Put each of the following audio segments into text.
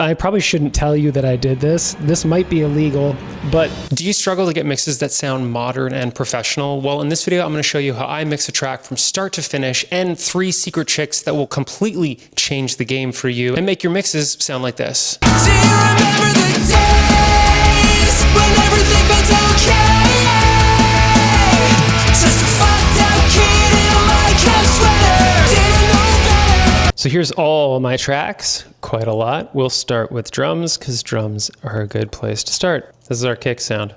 I probably shouldn't tell you that I did this. This might be illegal, but do you struggle to get mixes that sound modern and professional? Well, in this video, I'm gonna show you how I mix a track from start to finish and 3 secret tricks that will completely change the game for you and make your mixes sound like this. Do you remember the days when everything felt okay? Just a fucked up kid in a light cap sweater. Didn't know better. So here's all my tracks, quite a lot. We'll start with drums because drums are a good place to start. This is our kick sound.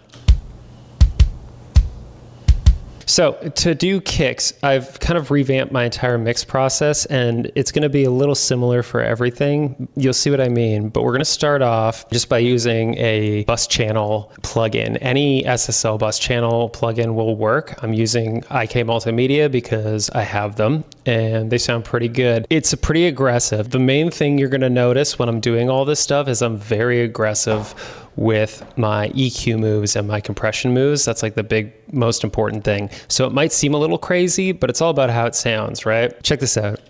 So to do kicks, I've kind of revamped my entire mix process, and it's going to be a little similar for everything. You'll see what I mean, but we're going to start off just by using a bus channel plugin. Any SSL bus channel plugin will work. I'm using IK Multimedia because I have them and they sound pretty good. It's pretty aggressive. The main thing you're going to notice when I'm doing all this stuff is I'm very aggressive with my EQ moves and my compression moves. That's like the big, most important thing. So it might seem a little crazy, but it's all about how it sounds, right? Check this out.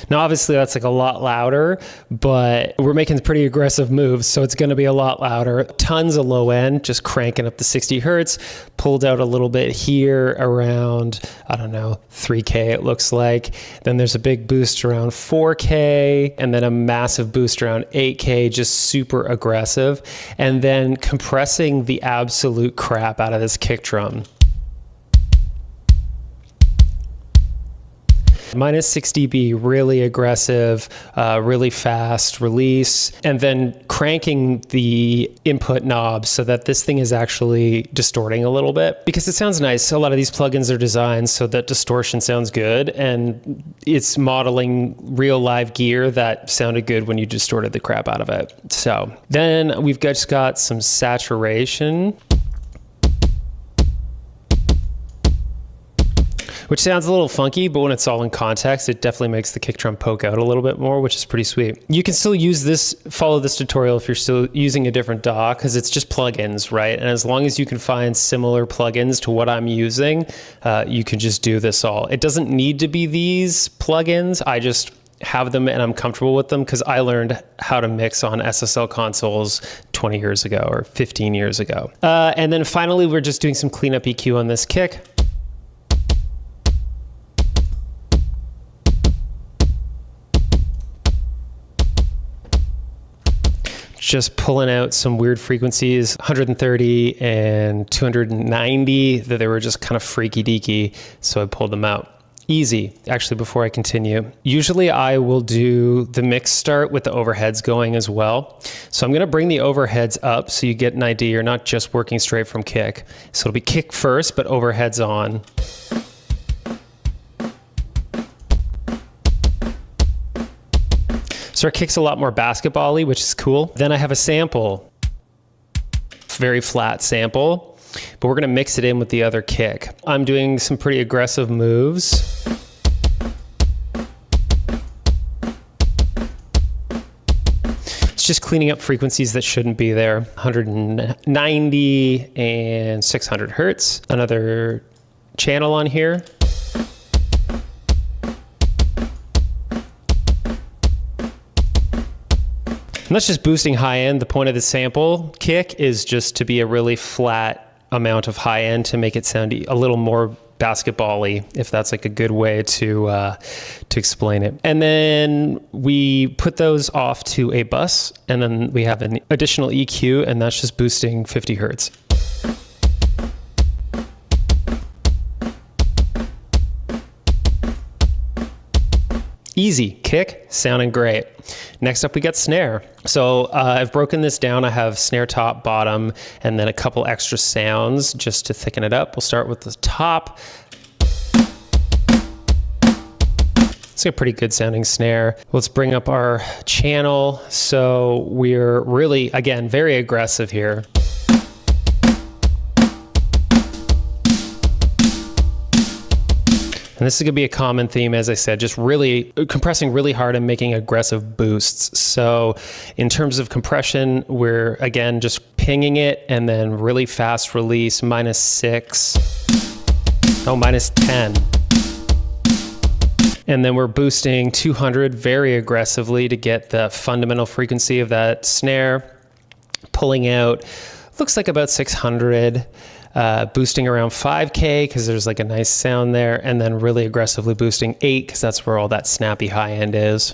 Now, obviously that's like a lot louder, but we're making pretty aggressive moves, so it's gonna be a lot louder. Tons of low end, just cranking up to 60 Hertz, pulled out a little bit here around, I don't know, 3K it looks like. Then there's a big boost around 4K, and then a massive boost around 8K, just super aggressive. And then compressing the absolute crap out of this kick drum. Minus 6 dB, really aggressive, really fast release, and then cranking the input knob so that this thing is actually distorting a little bit because it sounds nice. A lot of these plugins are designed so that distortion sounds good, and it's modeling real live gear that sounded good when you distorted the crap out of it. So then we've just got some saturation, which sounds a little funky, but when it's all in context, it definitely makes the kick drum poke out a little bit more, which is pretty sweet. You can still use this, follow this tutorial if you're still using a different DAW, because it's just plugins, right? And as long as you can find similar plugins to what I'm using, you can just do this all. It doesn't need to be these plugins. I just have them and I'm comfortable with them because I learned how to mix on SSL consoles 20 years ago or 15 years ago. And then finally, we're just doing some cleanup EQ on this kick. Just pulling out some weird frequencies, 130 and 290, that they were just kind of freaky deaky, so I pulled them out. Easy. Actually, before I continue, usually I will do the mix start with the overheads going as well. So I'm going to bring the overheads up so you get an idea. You're not just working straight from kick. So it'll be kick first, but overheads on. So our kick's a lot more basketball-y, which is cool. Then I have a sample, very flat sample, but we're gonna mix it in with the other kick. I'm doing some pretty aggressive moves. It's just cleaning up frequencies that shouldn't be there. 190 and 600 Hertz. Another channel on here. And that's just boosting high end. The point of the sample kick is just to be a really flat amount of high end to make it sound a little more basketball-y, if that's like a good way to explain it. And then we put those off to a bus, and then we have an additional EQ, and that's just boosting 50 Hertz. Easy, kick, sounding great. Next up, we got snare. So I've broken this down. I have snare top, bottom, and then a couple extra sounds just to thicken it up. We'll start with the top. It's a pretty good sounding snare. Let's bring up our channel. So we're really, again, very aggressive here. And this is gonna be a common theme, as I said, just really compressing really hard and making aggressive boosts. So in terms of compression, we're again just pinging it and then really fast release, -6. Oh, -10. And then we're boosting 200 very aggressively to get the fundamental frequency of that snare. Pulling out, looks like about 600. Boosting around 5K because there's like a nice sound there. And then really aggressively boosting 8 because that's where all that snappy high end is.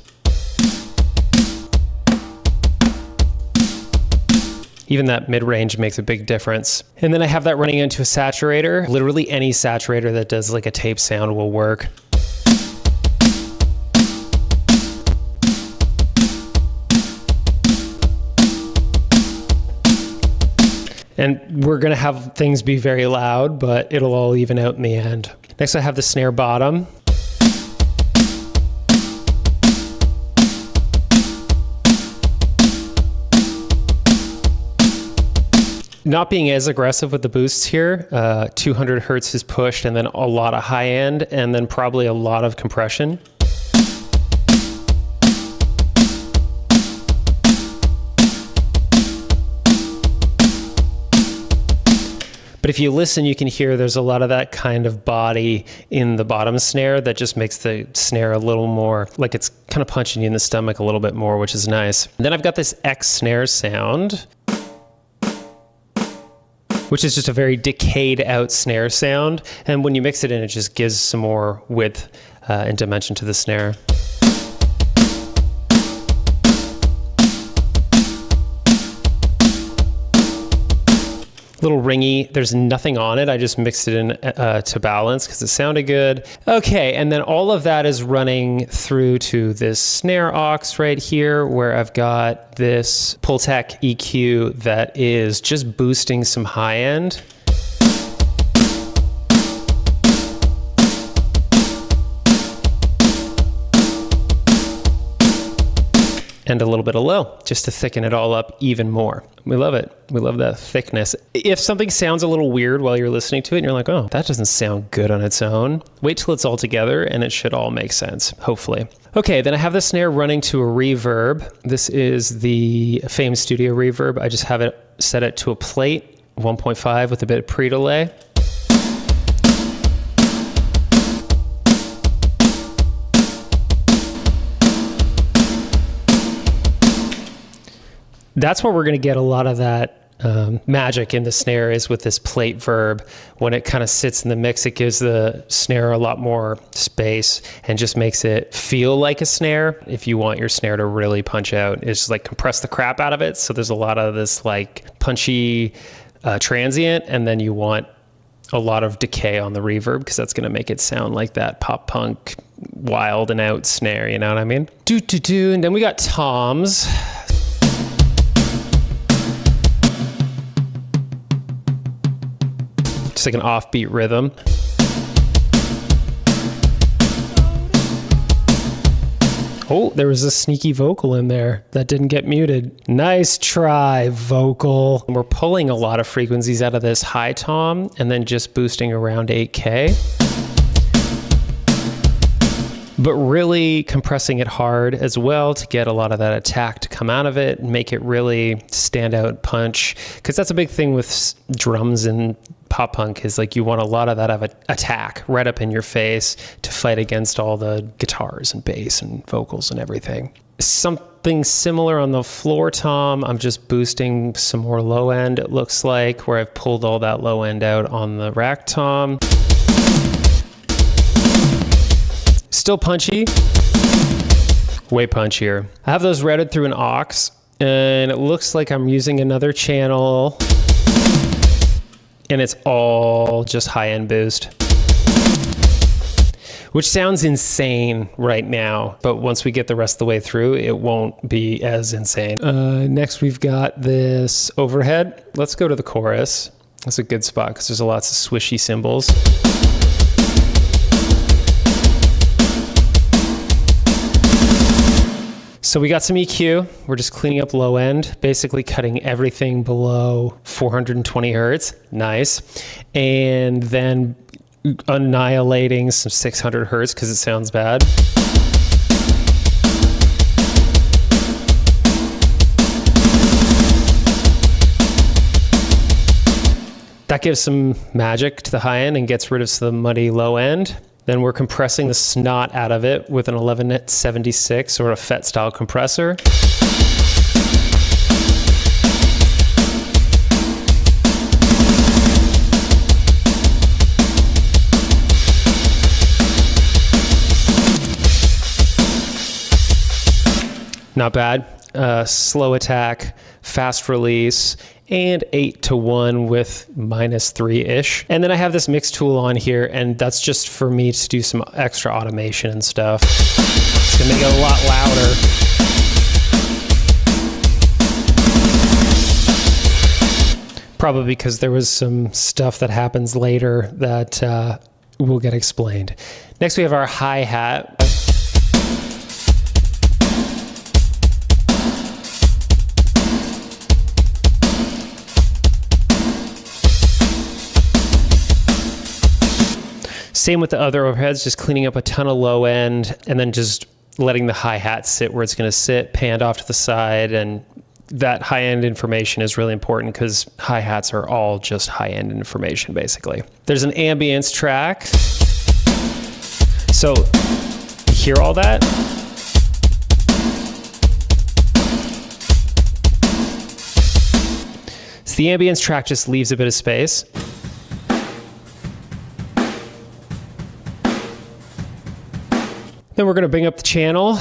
Even that mid-range makes a big difference. And then I have that running into a saturator. Literally any saturator that does like a tape sound will work. And we're gonna have things be very loud, but it'll all even out in the end. Next I have the snare bottom. Not being as aggressive with the boosts here. 200 hertz is pushed and then a lot of high end and then probably a lot of compression. But if you listen, you can hear there's a lot of that kind of body in the bottom snare that just makes the snare a little more, like it's kind of punching you in the stomach a little bit more, which is nice. And then I've got this X snare sound, which is just a very decayed out snare sound. And when you mix it in, it just gives some more width and dimension to the snare. Little ringy, there's nothing on it. I just mixed it in to balance because it sounded good. Okay, and then all of that is running through to this snare aux right here where I've got this Pultec EQ that is just boosting some high end. And a little bit of low, just to thicken it all up even more. We love it. We love that thickness. If something sounds a little weird while you're listening to it and you're like, oh, that doesn't sound good on its own, wait till it's all together and it should all make sense, hopefully. Okay, then I have the snare running to a reverb. This is the Fame Studio reverb. I just have it set it to a plate, 1.5 with a bit of pre-delay. That's where we're going to get a lot of that magic in the snare is with this plate verb. When it kind of sits in the mix, it gives the snare a lot more space and just makes it feel like a snare. If you want your snare to really punch out, it's just like compress the crap out of it. So there's a lot of this like punchy transient, and then you want a lot of decay on the reverb because that's going to make it sound like that pop punk wild and out snare, you know what I mean? And then we got toms. Just like an offbeat rhythm. Oh, there was a sneaky vocal in there that didn't get muted. Nice try, vocal. We're pulling a lot of frequencies out of this high tom and then just boosting around 8K. But really compressing it hard as well to get a lot of that attack to come out of it and make it really stand out punch. Because that's a big thing with drums and pop punk is like you want a lot of that of attack right up in your face to fight against all the guitars and bass and vocals and everything. Something similar on the floor tom. I'm just boosting some more low end, it looks like, where I've pulled all that low end out on the rack tom. Still punchy, way punchier. I have those routed through an aux, and it looks like I'm using another channel, and it's all just high-end boost, which sounds insane right now, but once we get the rest of the way through, it won't be as insane. Next, we've got this overhead. Let's go to the chorus. That's a good spot because there's lots of swishy cymbals. So we got some EQ. We're just cleaning up low end, basically cutting everything below 420 hertz. Nice. And then annihilating some 600 hertz because it sounds bad. That gives some magic to the high end and gets rid of some muddy low end. Then we're compressing the snot out of it with an 1176 or a FET style compressor. Not bad. Slow attack, fast release, and 8-to-1 with -3-ish. And then I have this mix tool on here, and that's just for me to do some extra automation and stuff. It's gonna make it a lot louder. Probably because there was some stuff that happens later that will get explained. Next we have our hi-hat. Same with the other overheads, just cleaning up a ton of low end and then just letting the hi-hat sit where it's going to sit, panned off to the side. And that high-end information is really important because hi-hats are all just high-end information, basically. There's an ambience track. So you hear all that? So the ambience track just leaves a bit of space. Then we're going to bring up the channel.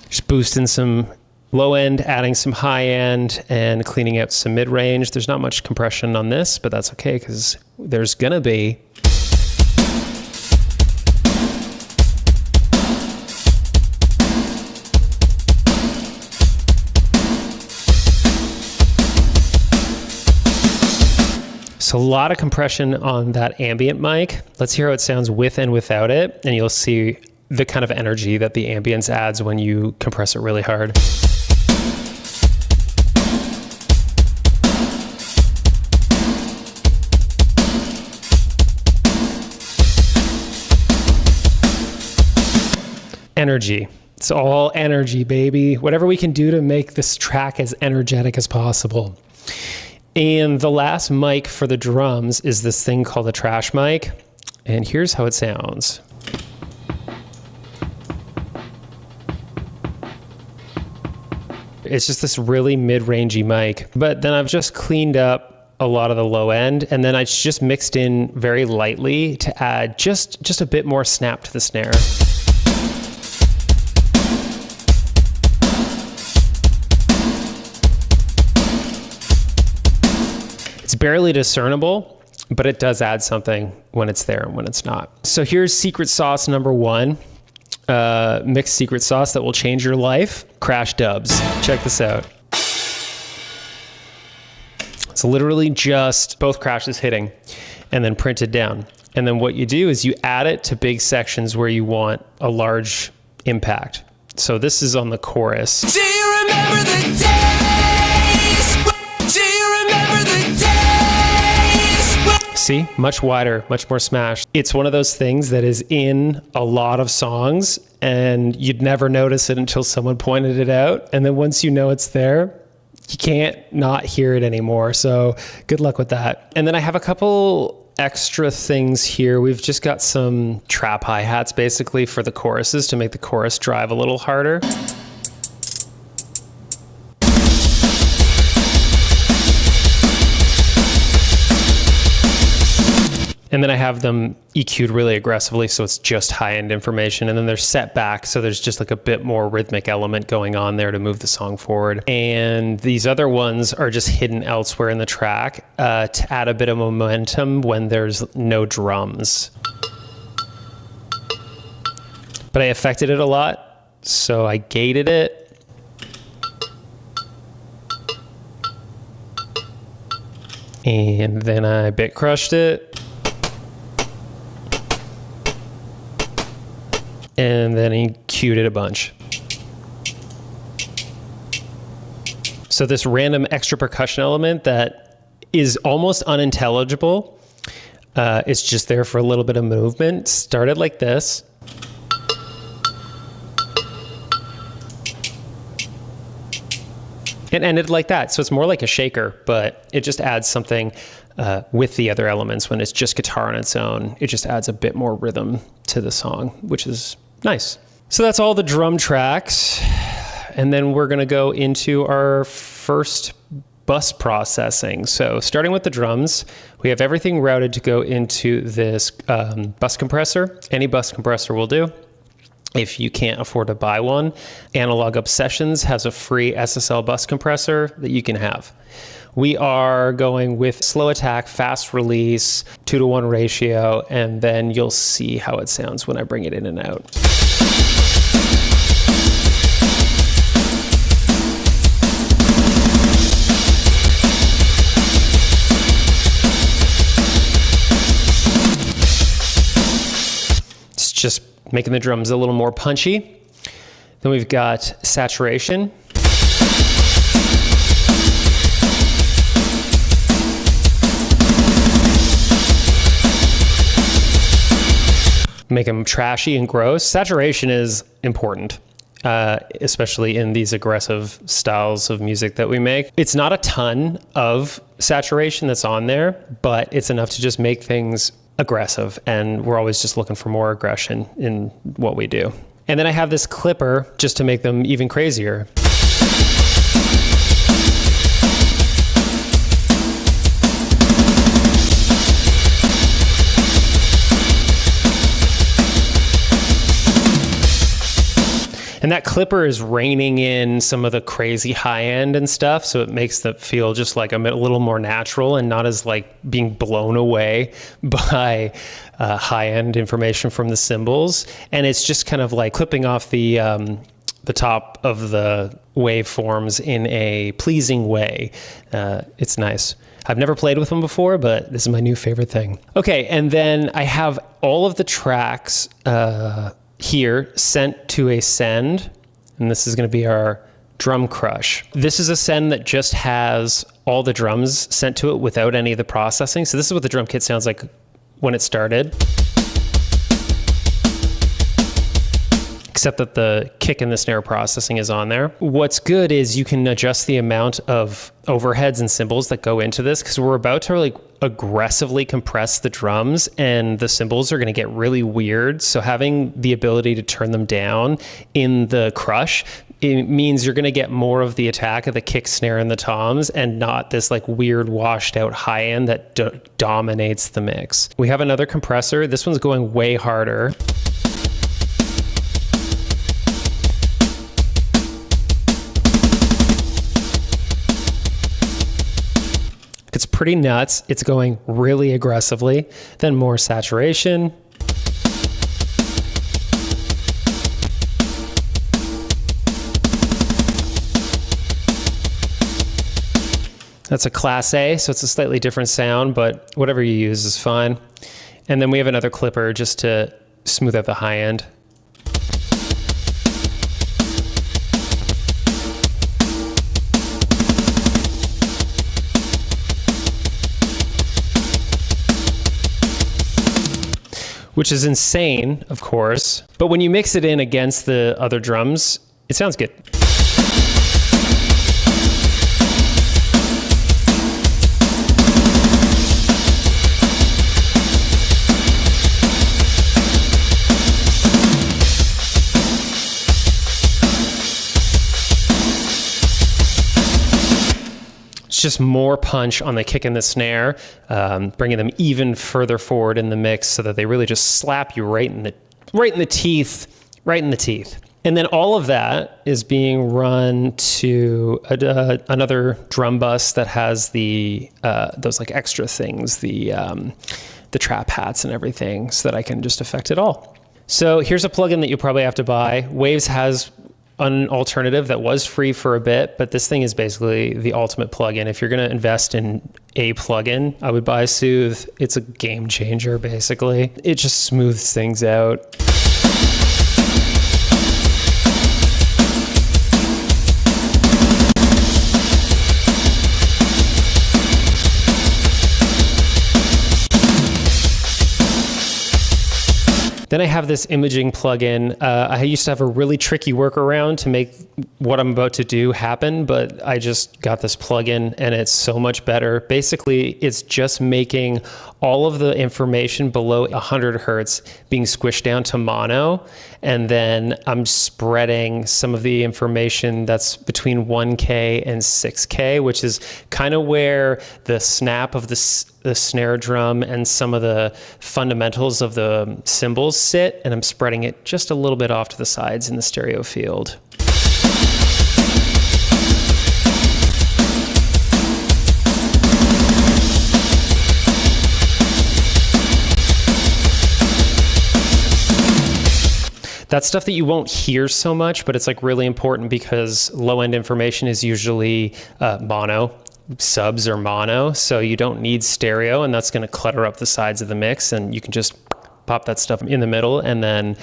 Just boosting some low end, adding some high end, and cleaning out some mid range. There's not much compression on this, but that's okay because there's going to be. So a lot of compression on that ambient mic. Let's hear how it sounds with and without it, and you'll see the kind of energy that the ambience adds when you compress it really hard. Energy. It's all energy, baby. Whatever we can do to make this track as energetic as possible. And the last mic for the drums is this thing called a trash mic. And here's how it sounds. It's just this really mid-rangey mic. But then I've just cleaned up a lot of the low end, and then I just mixed in very lightly to add just a bit more snap to the snare. It's barely discernible, but it does add something when it's there and when it's not. So here's secret sauce number 1, mixed secret sauce that will change your life, crash dubs. Check this out. It's literally just both crashes hitting and then printed down. And then what you do is you add it to big sections where you want a large impact. So this is on the chorus. Do you remember the days? Do you remember the days? See, much wider, much more smashed. It's one of those things that is in a lot of songs and you'd never notice it until someone pointed it out. And then once you know it's there, you can't not hear it anymore. So good luck with that. And then I have a couple extra things here. We've just got some trap hi-hats basically for the choruses to make the chorus drive a little harder. And then I have them EQ'd really aggressively, so it's just high-end information. And then they're set back, so there's just like a bit more rhythmic element going on there to move the song forward. And these other ones are just hidden elsewhere in the track to add a bit of momentum when there's no drums. But I affected it a lot, so I gated it. And then I bit crushed it. And then he cued it a bunch. So this random extra percussion element that is almost unintelligible, it's just there for a little bit of movement, started like this. and ended like that. So it's more like a shaker, but it just adds something with the other elements. When it's just guitar on its own, it just adds a bit more rhythm to the song, which is nice. So that's all the drum tracks. And then we're going to go into our first bus processing. So starting with the drums, we have everything routed to go into this bus compressor. Any bus compressor will do. If you can't afford to buy one, Analog Obsessions has a free SSL bus compressor that you can have. We are going with slow attack, fast release, 2-to-1 ratio, and then you'll see how it sounds when I bring it in and out. It's just making the drums a little more punchy. Then we've got saturation. Make them trashy and gross. Saturation is important, especially in these aggressive styles of music that we make. It's not a ton of saturation that's on there, but it's enough to just make things aggressive, and we're always just looking for more aggression in what we do. And then I have this clipper just to make them even crazier. And that clipper is reining in some of the crazy high end and stuff, so it makes it feel just like a little more natural and not as like being blown away by high end information from the cymbals. And it's just kind of like clipping off the top of the waveforms in a pleasing way. It's nice. I've never played with them before, but this is my new favorite thing. Okay, and then I have all of the tracks here sent to a send, and this is going to be our drum crush. This is a send that just has all the drums sent to it without any of the processing. So this is what the drum kit sounds like when it started, except that the kick and the snare processing is on there. What's good is you can adjust the amount of overheads and cymbals that go into this, because we're about to like aggressively compress the drums and the cymbals are going to get really weird. So having the ability to turn them down in the crush, it means you're going to get more of the attack of the kick, snare, and the toms, and not this like weird washed out high end that dominates the mix. We have another compressor. This one's going way harder. It's pretty nuts. It's going really aggressively. Then more saturation. That's a Class A, so it's a slightly different sound, but whatever you use is fine. And then we have another clipper just to smooth out the high end. Which is insane, of course. But when you mix it in against the other drums, it sounds good. Just more punch on the kick and the snare, bringing them even further forward in the mix so that they really just slap you right in the teeth. And then all of that is being run to another drum bus that has the those like extra things, the trap hats and everything, so that I can just affect it all. So here's a plugin that you probably have to buy. Waves has an alternative that was free for a bit, but this thing is basically the ultimate plugin. If you're going to invest in a plugin, I would buy Soothe. It's a game changer, basically. It just smooths things out. Then I have this imaging plugin. I used to have a really tricky workaround to make what I'm about to do happen, but I just got this plugin and it's so much better. Basically, it's just making all of the information below 100 hertz being squished down to mono, and then I'm spreading some of the information that's between 1K and 6K, which is kind of where the snap of the snare drum and some of the fundamentals of the cymbals sit, and I'm spreading it just a little bit off to the sides in the stereo field. That's stuff that you won't hear so much, but it's like really important because low-end information is usually mono. Subs are mono, so you don't need stereo, and that's going to clutter up the sides of the mix, and you can just pop that stuff in the middle, and then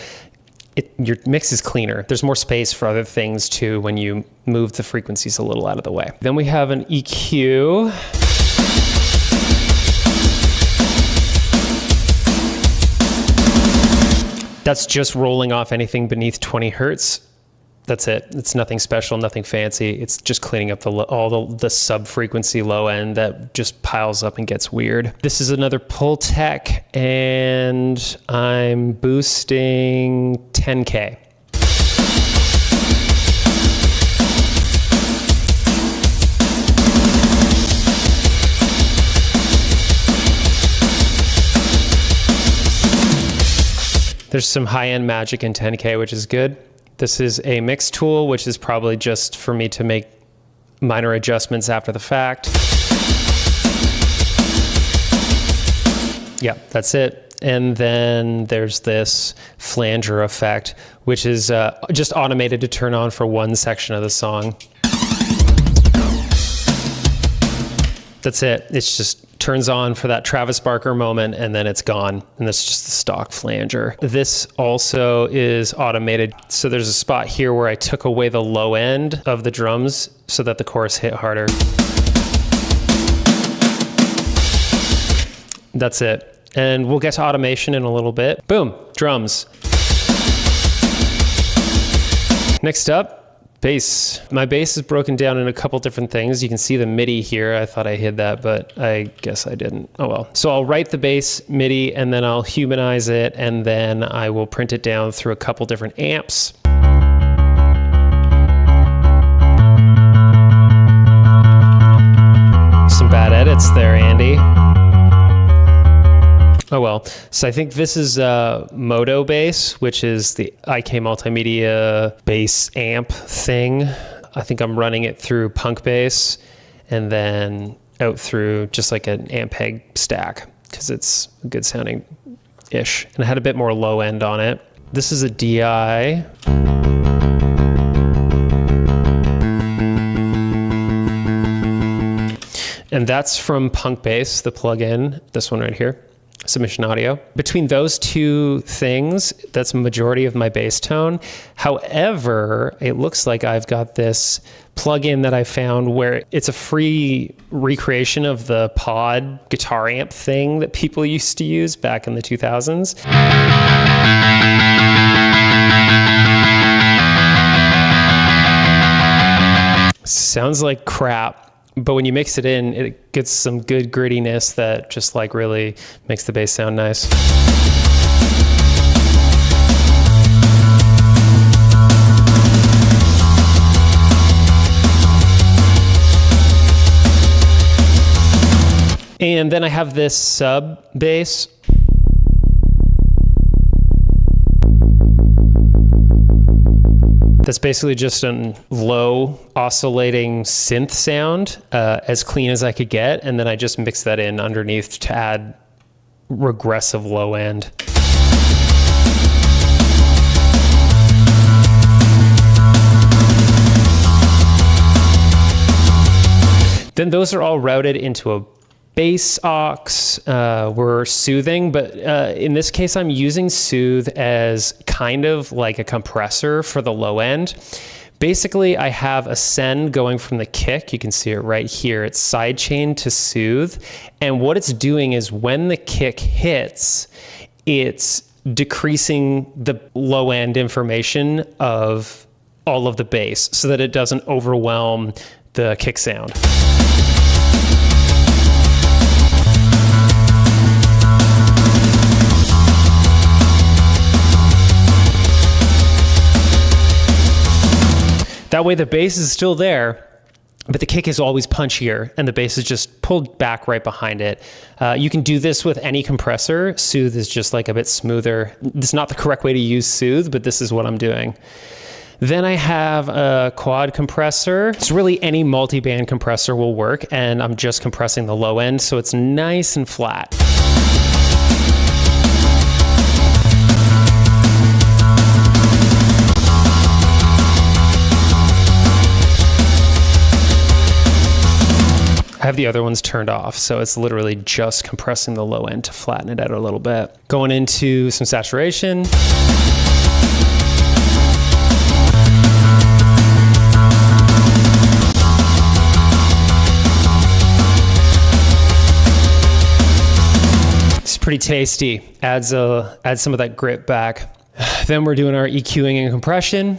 your mix is cleaner. There's more space for other things too when you move the frequencies a little out of the way. Then we have an EQ. That's just rolling off anything beneath 20 hertz. That's it. It's nothing special, nothing fancy. It's just cleaning up all the sub-frequency low end that just piles up and gets weird. This is another Pultec, and I'm boosting 10K. There's some high-end magic in 10K, which is good. This is a mix tool, which is probably just for me to make minor adjustments after the fact. Yeah, that's it. And then there's this flanger effect, which is just automated to turn on for one section of the song. That's it. It's just turns on for that Travis Barker moment, and then it's gone. And that's just the stock flanger. This also is automated. So there's a spot here where I took away the low end of the drums so that the chorus hit harder. That's it. And we'll get to automation in a little bit. Boom, drums. Next up, bass. My bass is broken down in a couple different things. You can see the MIDI here. I thought I hid that, but I guess I didn't. Oh well. So I'll write the bass MIDI, and then I'll humanize it, and then I will print it down through a couple different amps. Some bad edits there, Andy. Oh well, so I think this is Modo bass, which is the IK Multimedia bass amp thing. I think I'm running it through Punk Bass and then out through just like an Ampeg stack because it's good sounding-ish. And I had a bit more low end on it. This is a DI. And that's from Punk Bass, the plugin, this one right here. Submission audio. Between those two things, that's a majority of my bass tone. However, it looks like I've got this plugin that I found where it's a free recreation of the pod guitar amp thing that people used to use back in the 2000s. Sounds like crap. But when you mix it in, it gets some good grittiness that just like really makes the bass sound nice. And then I have this sub bass. That's basically just a low oscillating synth sound, as clean as I could get. And then I just mix that in underneath to add regressive low end. Then those are all routed into a bass aux. We're soothing, but in this case, I'm using Soothe as kind of like a compressor for the low end. Basically, I have a send going from the kick. You can see it right here. It's sidechained to Soothe. And what it's doing is when the kick hits, it's decreasing the low end information of all of the bass so that it doesn't overwhelm the kick sound. That way the bass is still there, but the kick is always punchier and the bass is just pulled back right behind it. You can do this with any compressor. Soothe is just like a bit smoother. This is not the correct way to use Soothe, but this is what I'm doing. Then I have a quad compressor. So really any multi-band compressor will work, and I'm just compressing the low end so it's nice and flat. I have the other ones turned off, so it's literally just compressing the low end to flatten it out a little bit. Going into some saturation. It's pretty tasty. Adds some of that grit back. Then we're doing our EQing and compression.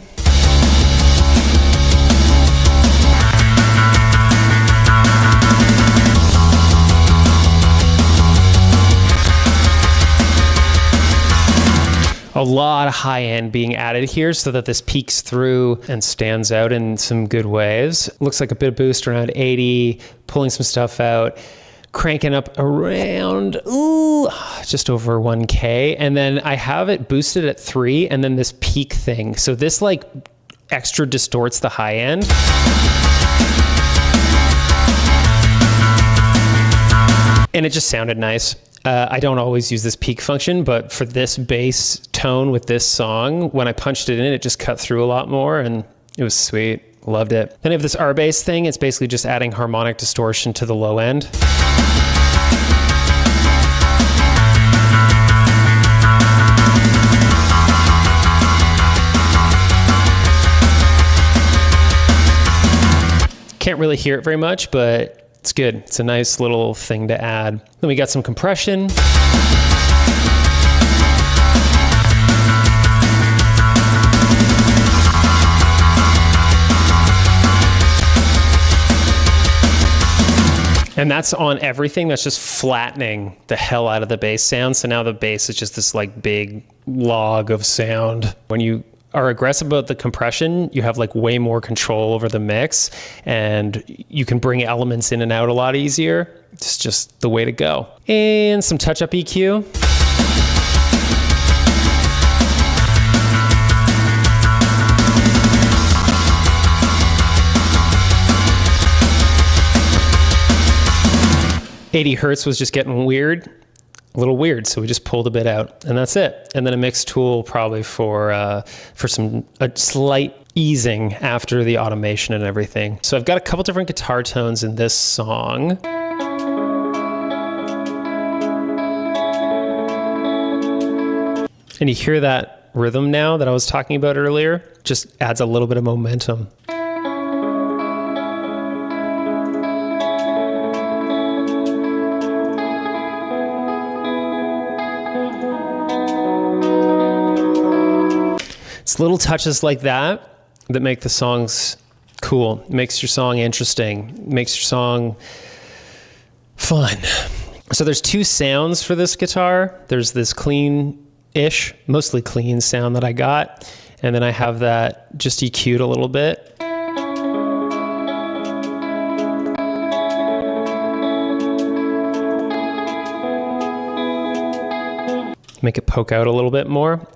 A lot of high end being added here so that this peeks through and stands out in some good ways. Looks like a bit of boost around 80, pulling some stuff out, cranking up around just over 1K. And then I have it boosted at 3 and then this peak thing. So this like extra distorts the high end. And it just sounded nice. I don't always use this peak function, but for this bass tone with this song, when I punched it in, it just cut through a lot more and it was sweet. Loved it. Then I have this R-bass thing. It's basically just adding harmonic distortion to the low end. Can't really hear it very much, but it's good. It's a nice little thing to add. Then we got some compression. And that's on everything. That's just flattening the hell out of the bass sound. So now the bass is just this like big log of sound. When you are aggressive about the compression, you have like way more control over the mix and you can bring elements in and out a lot easier. It's just the way to go. And some touch-up EQ. .80 Hz was just getting weird. A little weird, so we just pulled a bit out and that's it. And then a mix tool probably for a slight easing after the automation and everything. So I've got a couple different guitar tones in this song. And you hear that rhythm now that I was talking about earlier? Just adds a little bit of momentum. It's little touches like that that make the songs cool, makes your song interesting, makes your song fun. So there's two sounds for this guitar. There's this clean-ish, mostly clean sound that I got, and then I have that just EQ'd a little bit. Make it poke out a little bit more.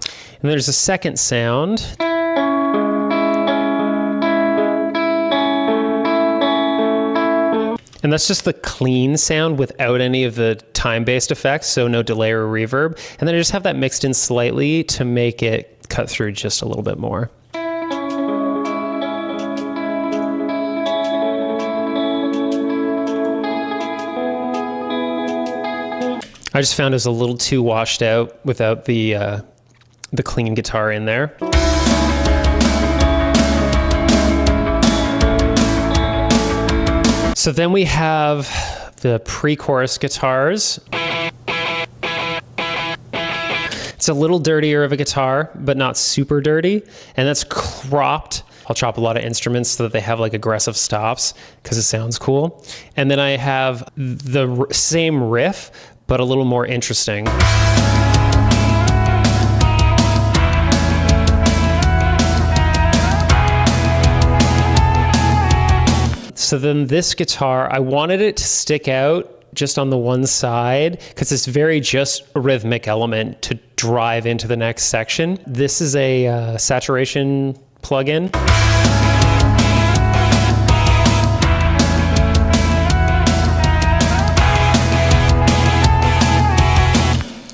And there's a second sound. And that's just the clean sound without any of the time-based effects, so no delay or reverb. And then I just have that mixed in slightly to make it cut through just a little bit more. I just found it was a little too washed out without the clean guitar in there. So then we have the pre-chorus guitars. It's It's a little dirtier of a guitar, but not super dirty. And that's cropped. I'll chop a lot of instruments so that they have like aggressive stops because it sounds cool. And then I have the same riff, but a little more interesting. So then this guitar, I wanted it to stick out just on the one side because it's very just a rhythmic element to drive into the next section. This is a saturation plugin.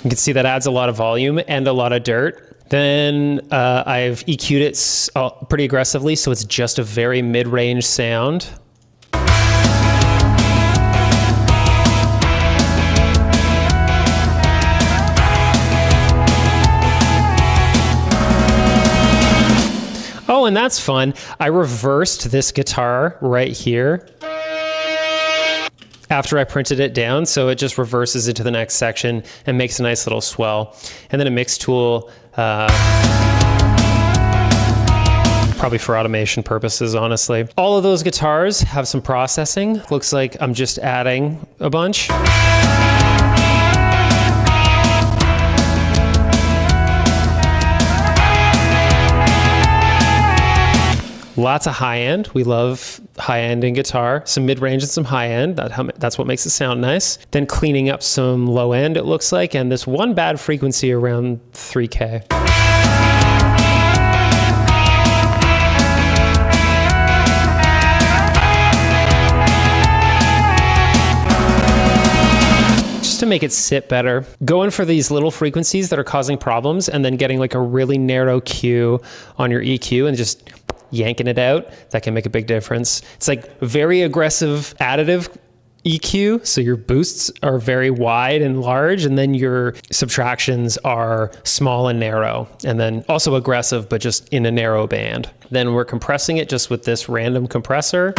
You can see that adds a lot of volume and a lot of dirt. Then I've EQ'd it pretty aggressively, so it's just a very mid-range sound. Oh, and that's fun. I reversed this guitar right here after I printed it down, so it just reverses into the next section and makes a nice little swell. And then a mix tool, probably for automation purposes, honestly. All of those guitars have some processing. Looks like I'm just adding a bunch. Lots of high end. We love high end in guitar. Some mid range and some high end. That's what makes it sound nice. Then cleaning up some low end, it looks like, and this one bad frequency around 3K. To make it sit better, going for these little frequencies that are causing problems and then getting like a really narrow Q on your EQ and just yanking it out, that can make a big difference. It's like very aggressive additive EQ, so your boosts are very wide and large, and then your subtractions are small and narrow, and then also aggressive but just in a narrow band. Then we're compressing it just with this random compressor.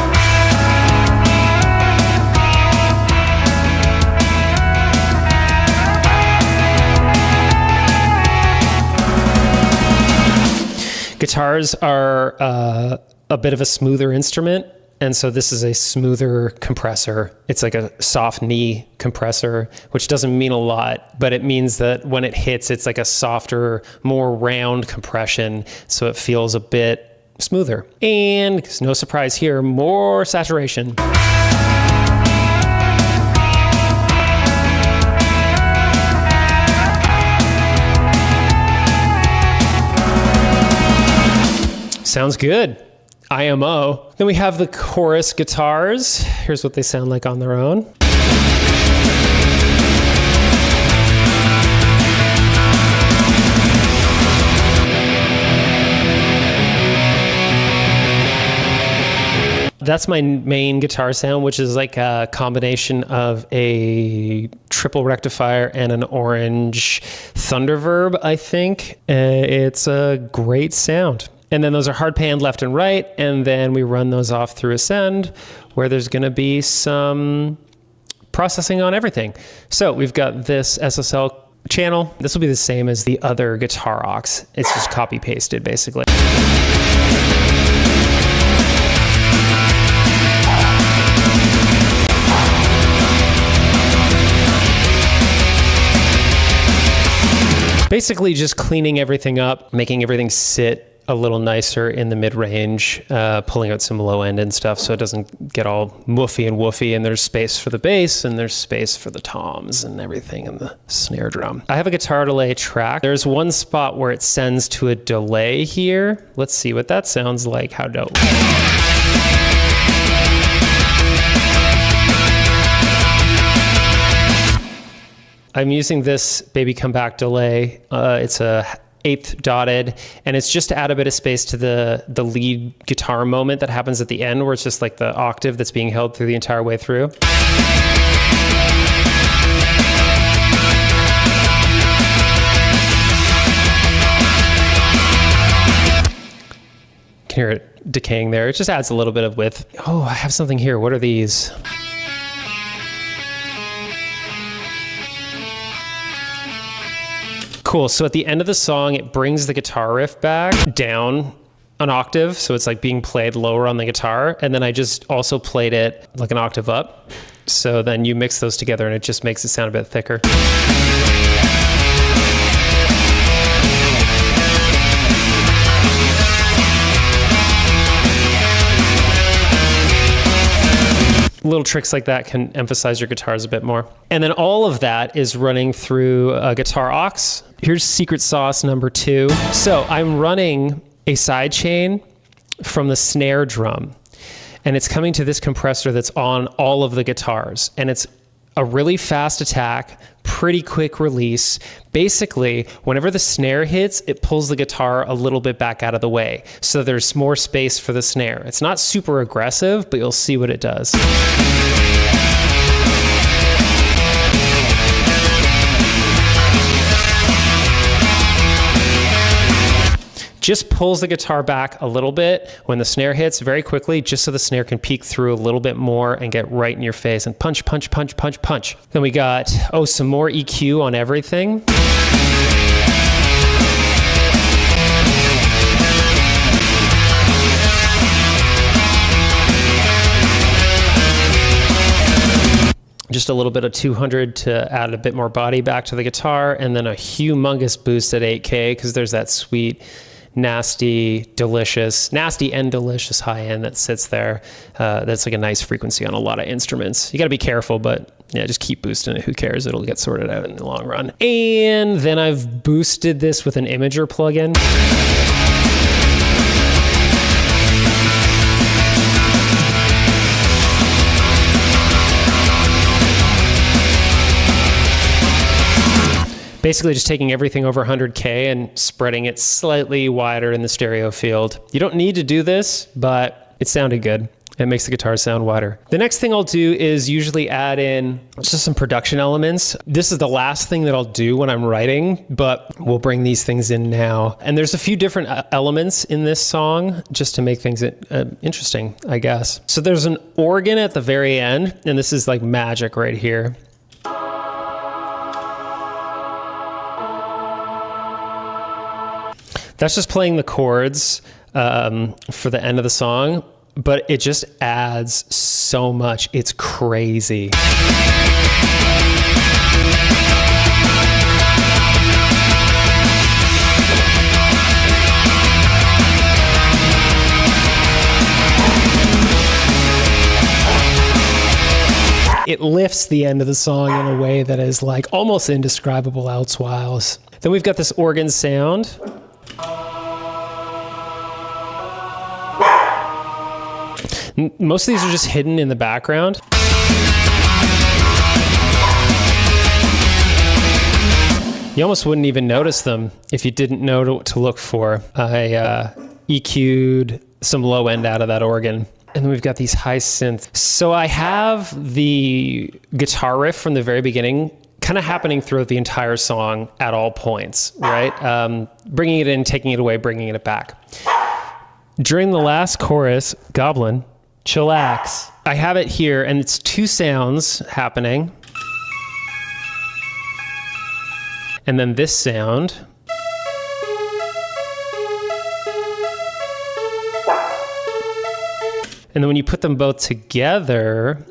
Guitars are a bit of a smoother instrument, and so this is a smoother compressor. It's like a soft knee compressor, which doesn't mean a lot, but it means that when it hits, it's like a softer, more round compression, so it feels a bit smoother. And no surprise here, more saturation. Sounds good. IMO. Then we have the chorus guitars. Here's what they sound like on their own. That's my main guitar sound, which is like a combination of a triple rectifier and an orange Thunderverb, I think. It's a great sound. And then those are hard panned left and right, and then we run those off through Ascend, where there's going to be some processing on everything. So we've got this SSL channel. This will be the same as the other guitar aux. It's just copy pasted, basically. Basically just cleaning everything up, making everything sit a little nicer in the mid-range, pulling out some low end and stuff so it doesn't get all woofy, and there's space for the bass and there's space for the toms and everything and the snare drum. I have a guitar delay track. There's one spot where it sends to a delay here. Let's see what that sounds like. How dope. I'm using this Baby Come Back delay. It's a 8th dotted, and it's just to add a bit of space to the lead guitar moment that happens at the end, where it's just like the octave that's being held through the entire way through. You can hear it decaying there. It just adds a little bit of width. Oh, I have something here. What are these? Cool. So at the end of the song, it brings the guitar riff back down an octave. So it's like being played lower on the guitar. And then I just also played it like an octave up. So then you mix those together and it just makes it sound a bit thicker. Little tricks like that can emphasize your guitars a bit more. And then all of that is running through a guitar aux. Here's secret sauce number 2. So I'm running a side chain from the snare drum, and it's coming to this compressor that's on all of the guitars. And it's a really fast attack, pretty quick release. Basically, whenever the snare hits, it pulls the guitar a little bit back out of the way. So there's more space for the snare. It's not super aggressive, but you'll see what it does. Just pulls the guitar back a little bit when the snare hits very quickly, just so the snare can peek through a little bit more and get right in your face and punch, punch, punch, punch, punch. Then we got, some more EQ on everything. Just a little bit of 200 to add a bit more body back to the guitar, and then a humongous boost at 8K because there's that sweet, nasty and delicious high end that sits there. That's like a nice frequency on a lot of instruments. You got to be careful, but yeah, just keep boosting it. Who cares? It'll get sorted out in the long run. And then I've boosted this with an Imager plugin. Basically just taking everything over 100K and spreading it slightly wider in the stereo field. You don't need to do this, but it sounded good. It makes the guitar sound wider. The next thing I'll do is usually add in just some production elements. This is the last thing that I'll do when I'm writing, but we'll bring these things in now. And there's a few different elements in this song just to make things interesting, I guess. So there's an organ at the very end, and this is like magic right here. That's just playing the chords for the end of the song, but it just adds so much. It's crazy. It lifts the end of the song in a way that is like almost indescribable elsewise. Then we've got this organ sound. Most of these are just hidden in the background. You almost wouldn't even notice them if you didn't know what to look for. I EQ'd some low end out of that organ. And then we've got these high synths. So I have the guitar riff from the very beginning kind of happening throughout the entire song at all points, right? Bringing it in, taking it away, bringing it back. During the last chorus, Goblin, chillax. I have it here, and it's 2 sounds happening. And then this sound. And then when you put them both together,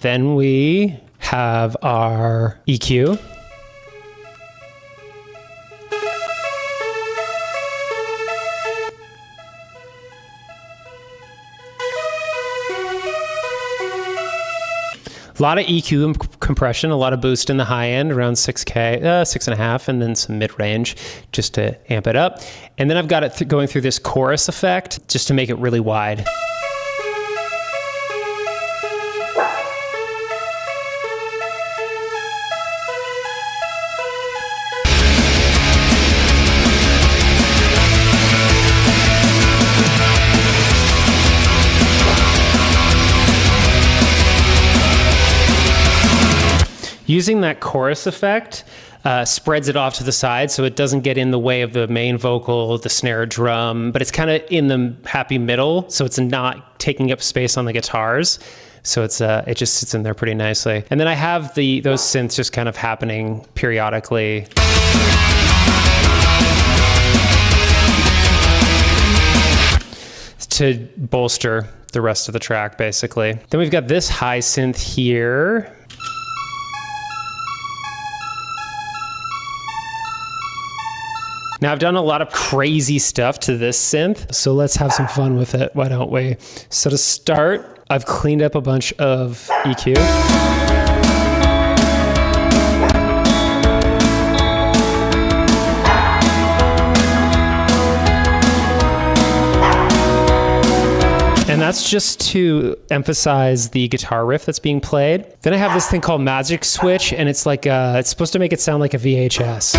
then we have our EQ. A lot of EQ compression, a lot of boost in the high end, around 6K, 6.5, and then some mid-range just to amp it up. And then I've got it going through this chorus effect just to make it really wide. Using that chorus effect spreads it off to the side so it doesn't get in the way of the main vocal, the snare drum, but it's kind of in the happy middle, so it's not taking up space on the guitars. So it just sits in there pretty nicely. And then I have those synths just kind of happening periodically. To bolster the rest of the track, basically. Then we've got this high synth here. Now I've done a lot of crazy stuff to this synth, so let's have some fun with it, why don't we? So to start, I've cleaned up a bunch of EQ. And that's just to emphasize the guitar riff that's being played. Then I have this thing called Magic Switch, and it's like it's supposed to make it sound like a VHS.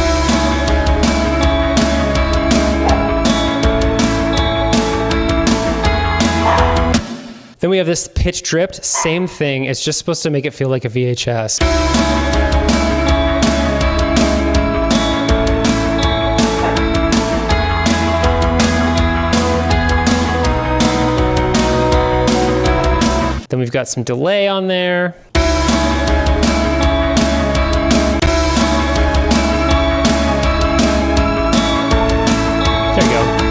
Then we have this pitch dripped, same thing. It's just supposed to make it feel like a VHS. Then we've got some delay on there. There you go.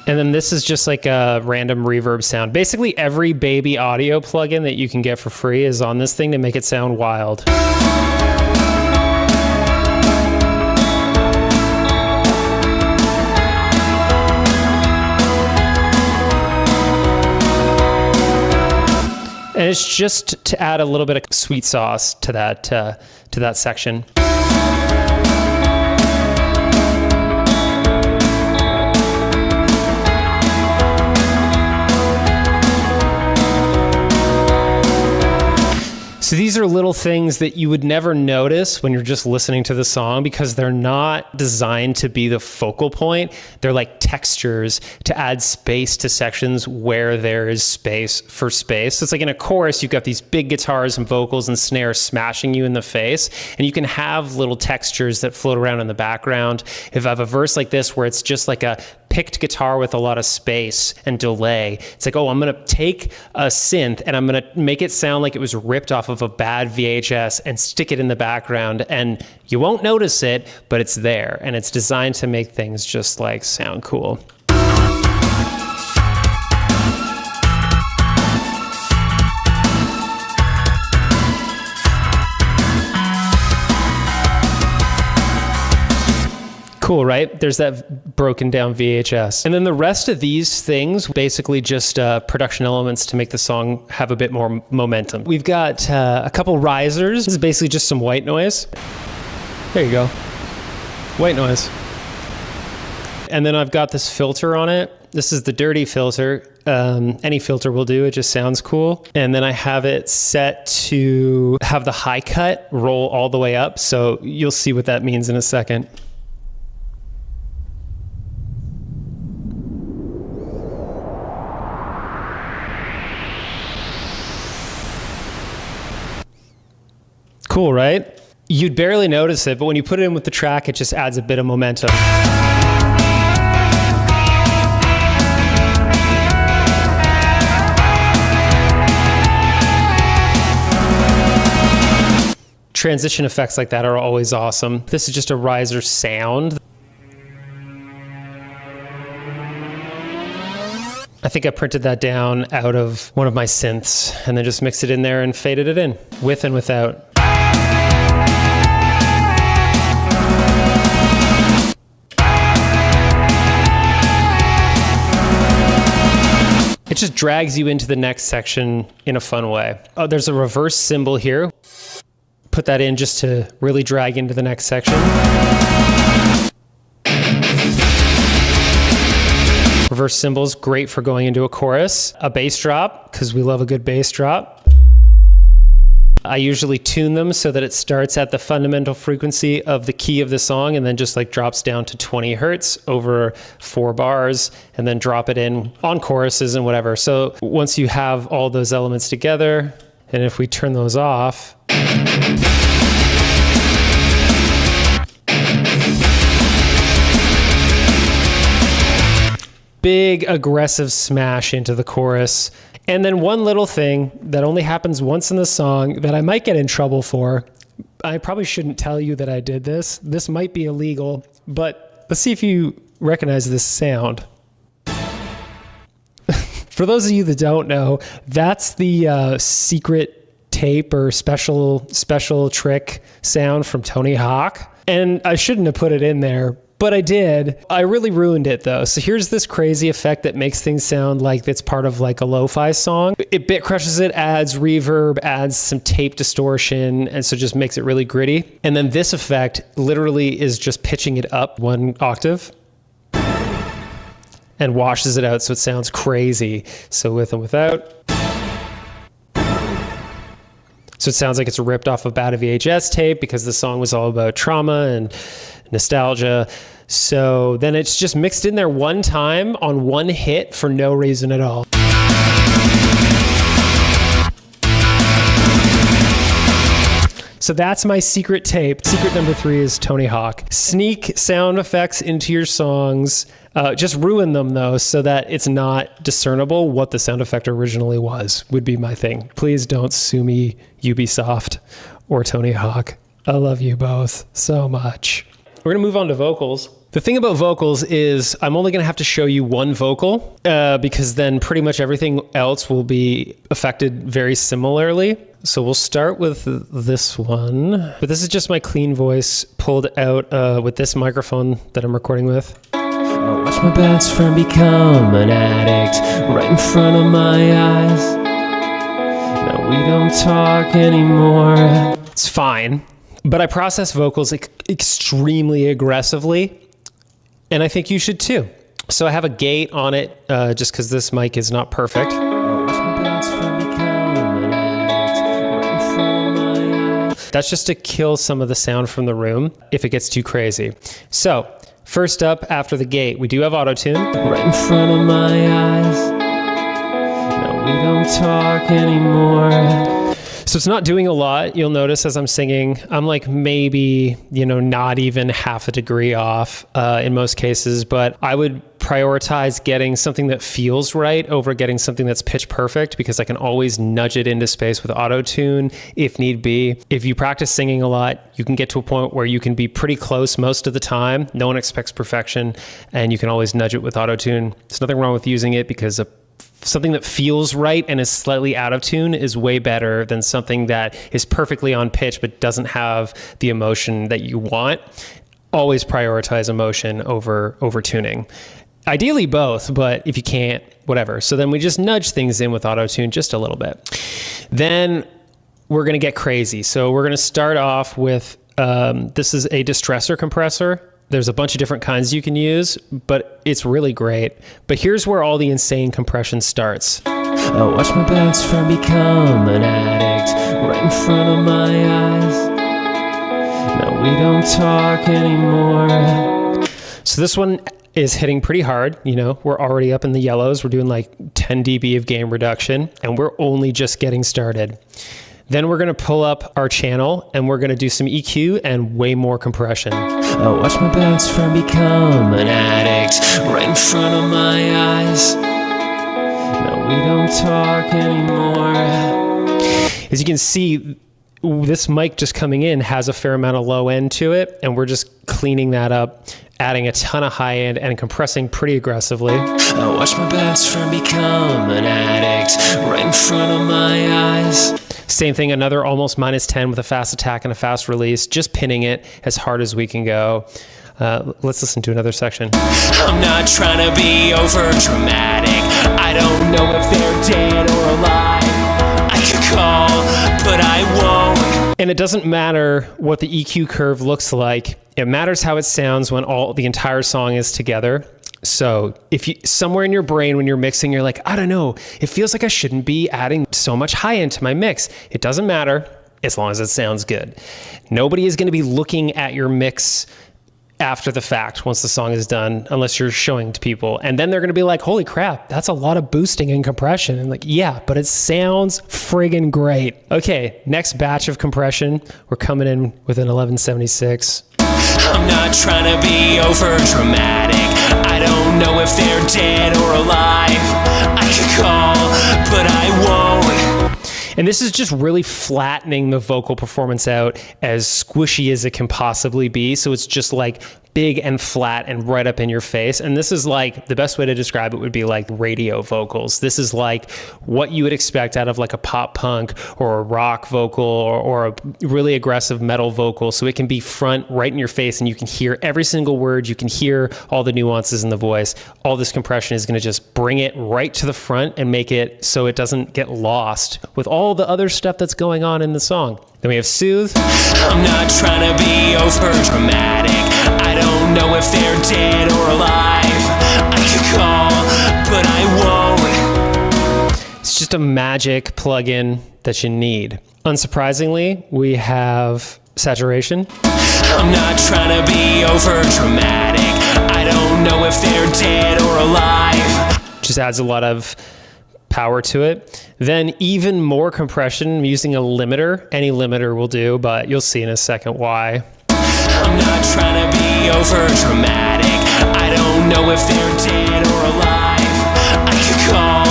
And then this is just like a random reverb sound. Basically every baby audio plugin that you can get for free is on this thing to make it sound wild. And it's just to add a little bit of sweet sauce to that section. So these are little things that you would never notice when you're just listening to the song because they're not designed to be the focal point. They're like textures to add space to sections where there is space for space. So it's like in a chorus, you've got these big guitars and vocals and snares smashing you in the face, and you can have little textures that float around in the background. If I have a verse like this where it's just like a picked guitar with a lot of space and delay, it's like, oh, I'm gonna take a synth and I'm gonna make it sound like it was ripped off of a bad VHS and stick it in the background, and you won't notice it, but it's there, and it's designed to make things just like sound cool. Cool, right? There's that broken down VHS. And then the rest of these things, basically just production elements to make the song have a bit more momentum. We've got a couple risers. This is basically just some white noise. There you go. White noise. And then I've got this filter on it. This is the dirty filter. Any filter will do, it just sounds cool. And then I have it set to have the high cut roll all the way up. So you'll see what that means in a second. Cool, right? You'd barely notice it, but when you put it in with the track, it just adds a bit of momentum. Transition effects like that are always awesome. This is just a riser sound. I think I printed that down out of one of my synths and then just mixed it in there and faded it in, with and without. It just drags you into the next section in a fun way. Oh, there's a reverse cymbal here. Put that in just to really drag into the next section. Reverse cymbals, great for going into a chorus. A bass drop, because we love a good bass drop. I usually tune them so that it starts at the fundamental frequency of the key of the song and then just like drops down to 20 hertz over 4 bars and then drop it in on choruses and whatever. So once you have all those elements together, and if we turn those off, big aggressive smash into the chorus. And then one little thing that only happens once in the song that I might get in trouble for. I probably shouldn't tell you that I did this. This might be illegal, but let's see if you recognize this sound. For those of you that don't know, that's the secret tape or special trick sound from Tony Hawk. And I shouldn't have put it in there, but I did. I really ruined it though. So here's this crazy effect that makes things sound like it's part of like a lo-fi song. It bit crushes it, adds reverb, adds some tape distortion, and so just makes it really gritty. And then this effect literally is just pitching it up one octave and washes it out so it sounds crazy. So with and without. So it sounds like it's ripped off a bad VHS tape because the song was all about trauma and nostalgia. So then it's just mixed in there one time on one hit for no reason at all. So that's my secret tape. Secret number 3 is Tony Hawk. Sneak sound effects into your songs. Just ruin them though, so that it's not discernible what the sound effect originally was, would be my thing. Please don't sue me, Ubisoft or Tony Hawk. I love you both so much. We're gonna move on to vocals. The thing about vocals is I'm only gonna have to show you one vocal because then pretty much everything else will be affected very similarly. So we'll start with this one, but this is just my clean voice pulled out with this microphone that I'm recording with. I watched my best friend become an addict right in front of my eyes. Now we don't talk anymore. It's fine, but I process vocals extremely aggressively, and I think you should too. So I have a gate on it just because this mic is not perfect. I watched my best friend become an addict right in front of my eyes. That's just to kill some of the sound from the room if it gets too crazy. So first up, after the gate, we do have auto-tune. Right in front of my eyes. No, we don't talk anymore. So it's not doing a lot. You'll notice as I'm singing, I'm like maybe, not even half a degree off in most cases, but I would prioritize getting something that feels right over getting something that's pitch perfect because I can always nudge it into space with auto-tune if need be. If you practice singing a lot, you can get to a point where you can be pretty close most of the time. No one expects perfection, and you can always nudge it with auto-tune. There's nothing wrong with using it because something that feels right and is slightly out of tune is way better than something that is perfectly on pitch but doesn't have the emotion that you want. Always prioritize emotion over tuning. Ideally both, but if you can't, whatever. So then we just nudge things in with auto-tune just a little bit. Then we're going to get crazy. So we're going to start off with, this is a distressor compressor. There's a bunch of different kinds you can use, but it's really great. But here's where all the insane compression starts. I watched my best friend become an addict right in front of my eyes. Now we don't talk anymore. So this one is hitting pretty hard. We're already up in the yellows. We're doing like 10 dB of gain reduction, and we're only just getting started. Then we're going to pull up our channel and we're going to do some EQ and way more compression. I watched my best friend become an addict right in front of my eyes. Now we don't talk anymore. As you can see, this mic just coming in has a fair amount of low end to it, and we're just cleaning that up, adding a ton of high end and compressing pretty aggressively. I watched my best friend become an addict right in front of my eyes. Same thing, another almost -10 with a fast attack and a fast release, just pinning it as hard as we can go. Let's listen to another section. I'm not trying to be over dramatic. I don't know if they're dead or alive. I could call, but I won't. And it doesn't matter what the EQ curve looks like. It matters how it sounds when the entire song is together. So if you somewhere in your brain when you're mixing, you're like, I don't know, it feels like I shouldn't be adding so much high end to my mix. It doesn't matter as long as it sounds good. Nobody is going to be looking at your mix after the fact once the song is done, unless you're showing to people. And then they're going to be like, holy crap, that's a lot of boosting and compression. And like, yeah, but it sounds friggin' great. Okay, next batch of compression. We're coming in with an 1176. I'm not trying to be over dramatic. I don't don't know if they're dead or alive. I could call, but I won't. And this is just really flattening the vocal performance out as squishy as it can possibly be. So it's just like big and flat and right up in your face. And this is like, the best way to describe it would be like radio vocals. This is like what you would expect out of like a pop punk or a rock vocal or a really aggressive metal vocal. So it can be front right in your face and you can hear every single word. You can hear all the nuances in the voice. All this compression is going to just bring it right to the front and make it so it doesn't get lost with all the other stuff that's going on in the song. Then we have Soothe. I'm not trying to be over dramatic. I don't know if they're dead or alive. I could call, but I won't. It's just a magic plugin that you need. Unsurprisingly, we have Saturation. I'm not trying to be over dramatic. I don't know if they're dead or alive. Just adds a lot of power to it. Then even more compression. I'm using a limiter. Any limiter will do, but you'll see in a second why. I'm not trying to be over dramatic. I don't know if they're dead or alive. I could call,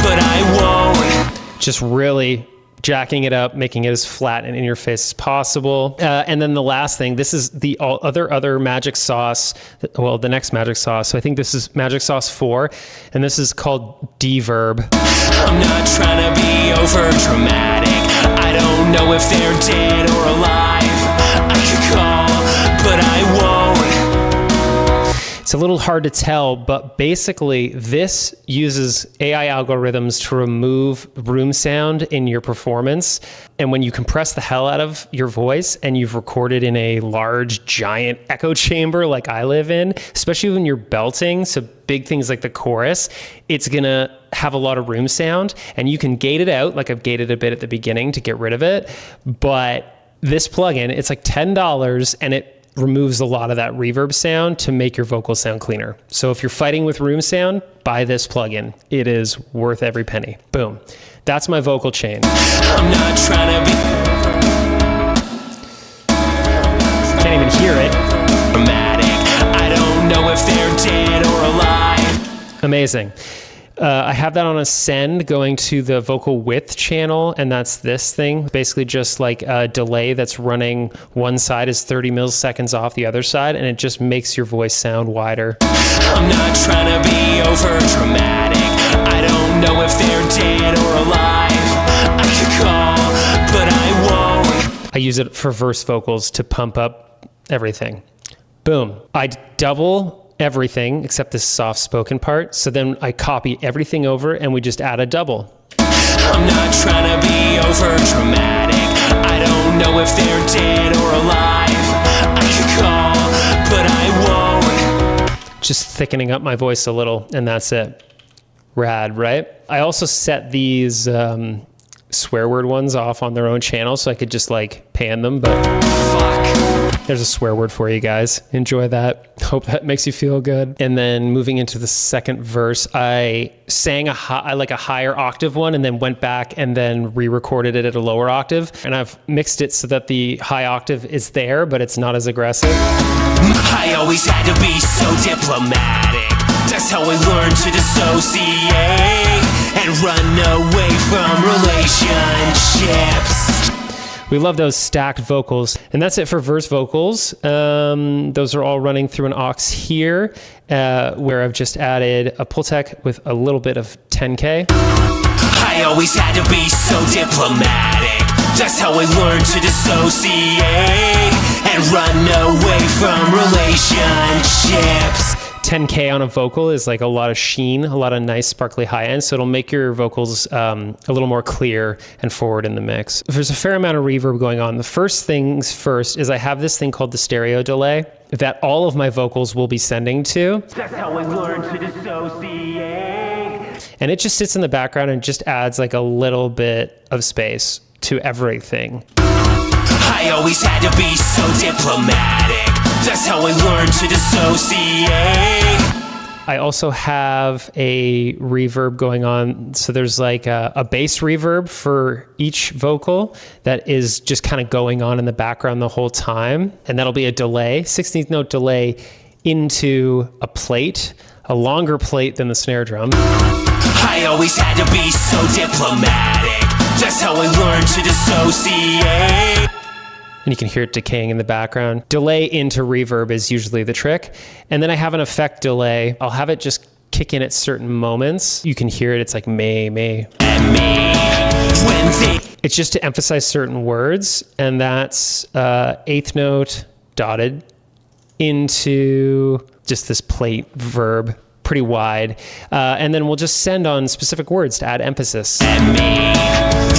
but I won't. Just really jacking it up, making it as flat and in your face as possible. And then the last thing, this is the other magic sauce, well, the next magic sauce. So I think this is magic sauce 4, and this is called Deverb. I'm not trying to be over dramatic. I don't know if they're dead or alive. I could call, but I won't. It's a little hard to tell, but basically this uses AI algorithms to remove room sound in your performance. And when you compress the hell out of your voice and you've recorded in a large, giant echo chamber like I live in, especially when you're belting, so big things like the chorus, it's gonna have a lot of room sound, and you can gate it out, like I've gated a bit at the beginning to get rid of it. But this plugin, it's like $10, and it removes a lot of that reverb sound to make your vocals sound cleaner. So if you're fighting with room sound, buy this plugin. It is worth every penny. Boom. That's my vocal chain. I'm not trying to be. Can't even hear it. Dramatic. I don't know if they're dead or alive. Amazing. I have that on a send going to the vocal width channel, and that's this thing. Basically just like a delay that's running one side is 30 milliseconds off the other side, and it just makes your voice sound wider. I'm not trying to be over dramatic. I don't know if they're dead or alive. I could call, but I won't. I use it for verse vocals to pump up everything. Boom. I double everything except this soft spoken part. So then I copy everything over and we just add a double. I'm not trying to be over dramatic. I don't know if they're dead or alive. I could call, but I won't. Just thickening up my voice a little, and that's it. Rad, right? I also set these swear word ones off on their own channel so I could just like pan them, but fuck. There's a swear word for you guys. Enjoy that. Hope that makes you feel good. And then moving into the second verse, I sang a higher octave one and then went back and then re-recorded it at a lower octave. And I've mixed it so that the high octave is there, but it's not as aggressive. I always had to be so diplomatic. That's how I learned to dissociate and run away from relationships. We love those stacked vocals. And that's it for verse vocals. Those are all running through an aux here, where I've just added a Pultec with a little bit of 10K. I always had to be so diplomatic. That's how I learned to dissociate and run away from relationships. 10K on a vocal is like a lot of sheen, a lot of nice sparkly high end, so it'll make your vocals a little more clear and forward in the mix. There's a fair amount of reverb going on. The first things first is I have this thing called the stereo delay that all of my vocals will be sending to. That's how I learned to dissociate. And it just sits in the background and just adds like a little bit of space to everything. I always had to be so diplomatic. That's how I learned to dissociate. I also have a reverb going on. So there's like a bass reverb for each vocal that is just kind of going on in the background the whole time. And that'll be a delay, 16th note delay into a plate, a longer plate than the snare drum. I always had to be so diplomatic. That's how I learned to dissociate. And you can hear it decaying in the background. Delay into reverb is usually the trick. And then I have an effect delay. I'll have it just kick in at certain moments. You can hear it. It's like may. And me, when they... It's just to emphasize certain words. And that's eighth note dotted into just this plate verb, pretty wide. And then we'll just send on specific words to add emphasis. And me,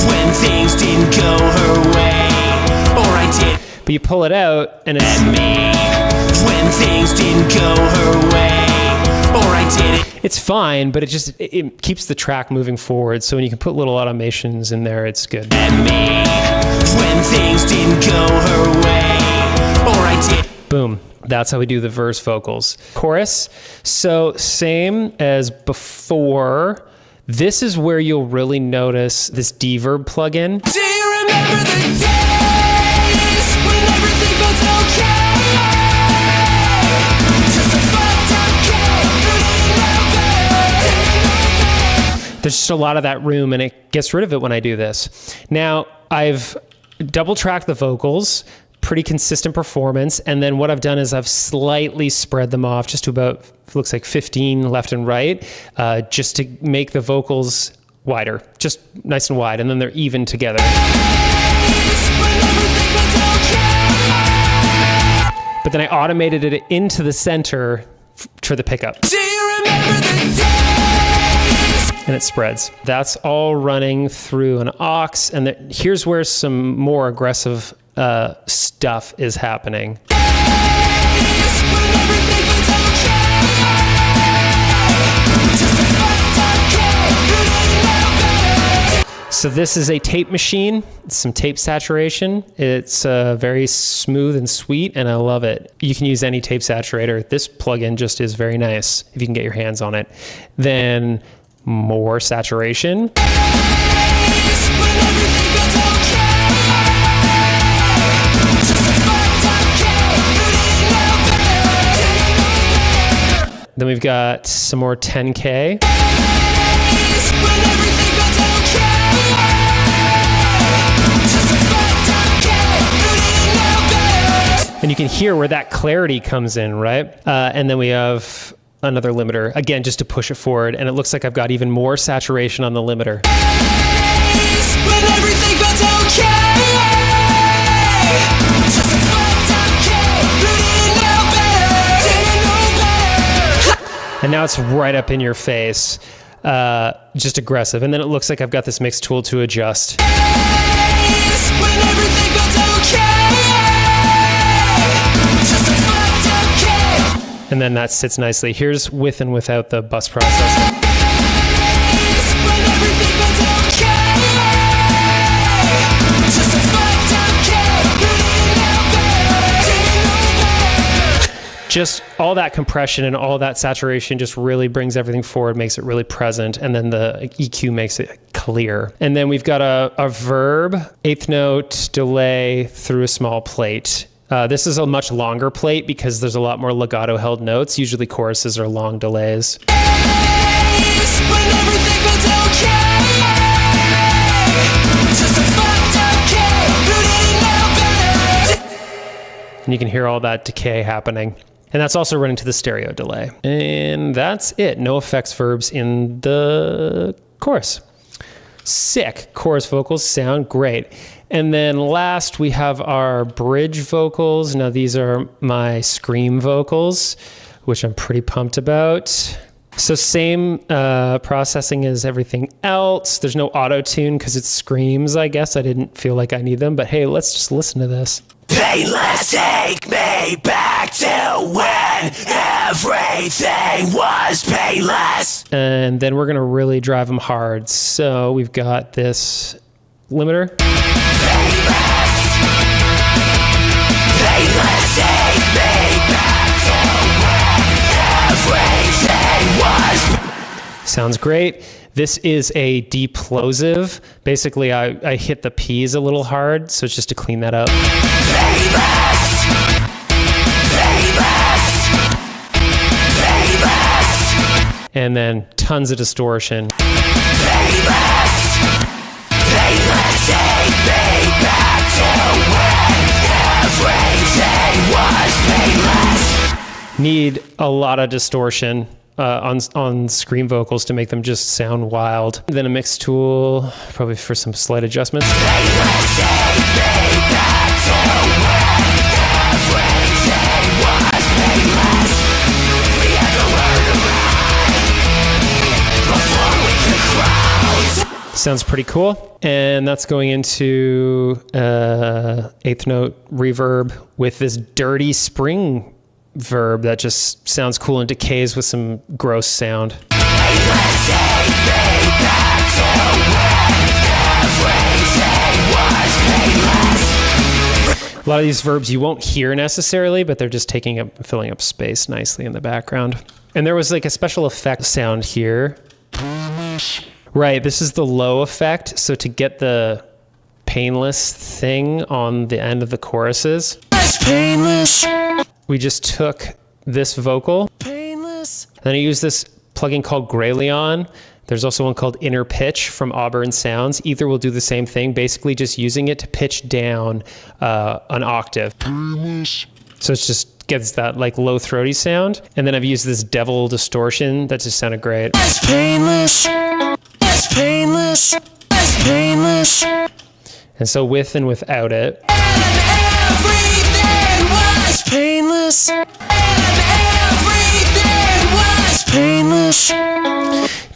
when things didn't go her way, or I did. But you pull it out and it's... And me, when things didn't go her way, or I did it. It's fine, but it keeps the track moving forward. So when you can put little automations in there, it's good. And me, when things didn't go her way, or I did. Boom. That's how we do the verse vocals. Chorus. So same as before. This is where you'll really notice this deverb plugin. Do you remember the days when everything felt okay? Just a fucked up kid who didn't know better. There's just a lot of that room and it gets rid of it when I do this. Now, I've double tracked the vocals, pretty consistent performance. And then what I've done is I've slightly spread them off just to about, looks like 15 left and right, just to make the vocals wider, just nice and wide. And then they're even together. But then I automated it into the center for the pickup. Do you remember the days? And it spreads. That's all running through an aux. And here's where some more aggressive stuff is happening. So this is a tape machine, it's some tape saturation. It's very smooth and sweet, and I love it. You can use any tape saturator. This plugin just is very nice if you can get your hands on it. Then more saturation. Then we've got some more 10K. And you can hear where that clarity comes in, right? And then we have another limiter, again, just to push it forward. And it looks like I've got even more saturation on the limiter. And now it's right up in your face, just aggressive. And then it looks like I've got this mix tool to adjust. And then that sits nicely. Here's with and without the bus processing. Just all that compression and all that saturation just really brings everything forward, makes it really present, and then the EQ makes it clear. And then we've got a verb, eighth note, delay through a small plate. This is a much longer plate because there's a lot more legato held notes. Usually choruses are long delays. And you can hear all that decay happening. And that's also running to the stereo delay. And that's it. No effects verbs in the chorus. Sick. Chorus vocals sound great. And then last, we have our bridge vocals. Now, these are my scream vocals, which I'm pretty pumped about. So same processing as everything else. There's no auto-tune because it's screams, I guess. I didn't feel like I need them. But hey, let's just listen to this. Painless, take me back to when everything was painless. And then we're going to really drive them hard. So we've got this limiter. Painless, painless, take me back to when everything was. Sounds great. This is a deplosive. Basically, I hit the P's a little hard, so it's just to clean that up. Painless, painless, and then tons of distortion. Painless, painless, take me back to when everything was painless. Need a lot of distortion on scream vocals to make them just sound wild. Then a mix tool, probably for some slight adjustments. Painless, take me back to when everything was painless. We had to learn to ride before we could crowd. Sounds pretty cool. And that's going into eighth note reverb with this dirty spring verb that just sounds cool and decays with some gross sound. Painless, take me back to when everything was painless. A lot of these verbs you won't hear necessarily, but they're just filling up space nicely in the background. And there was like a special effect sound here. Right, this is the low effect. So to get the painless thing on the end of the choruses, It's painless. we just took this vocal. Painless. Then I used this plugin called Grayleon. There's also one called Inner Pitch from Auburn Sounds. Either will do the same thing, basically just using it to pitch down an octave. Painless. So it just gets that like low throaty sound. And then I've used this devil distortion that just sounded great. It's painless. It's painless. It's painless. And so with and without it. Everything was painless. Everything was painless.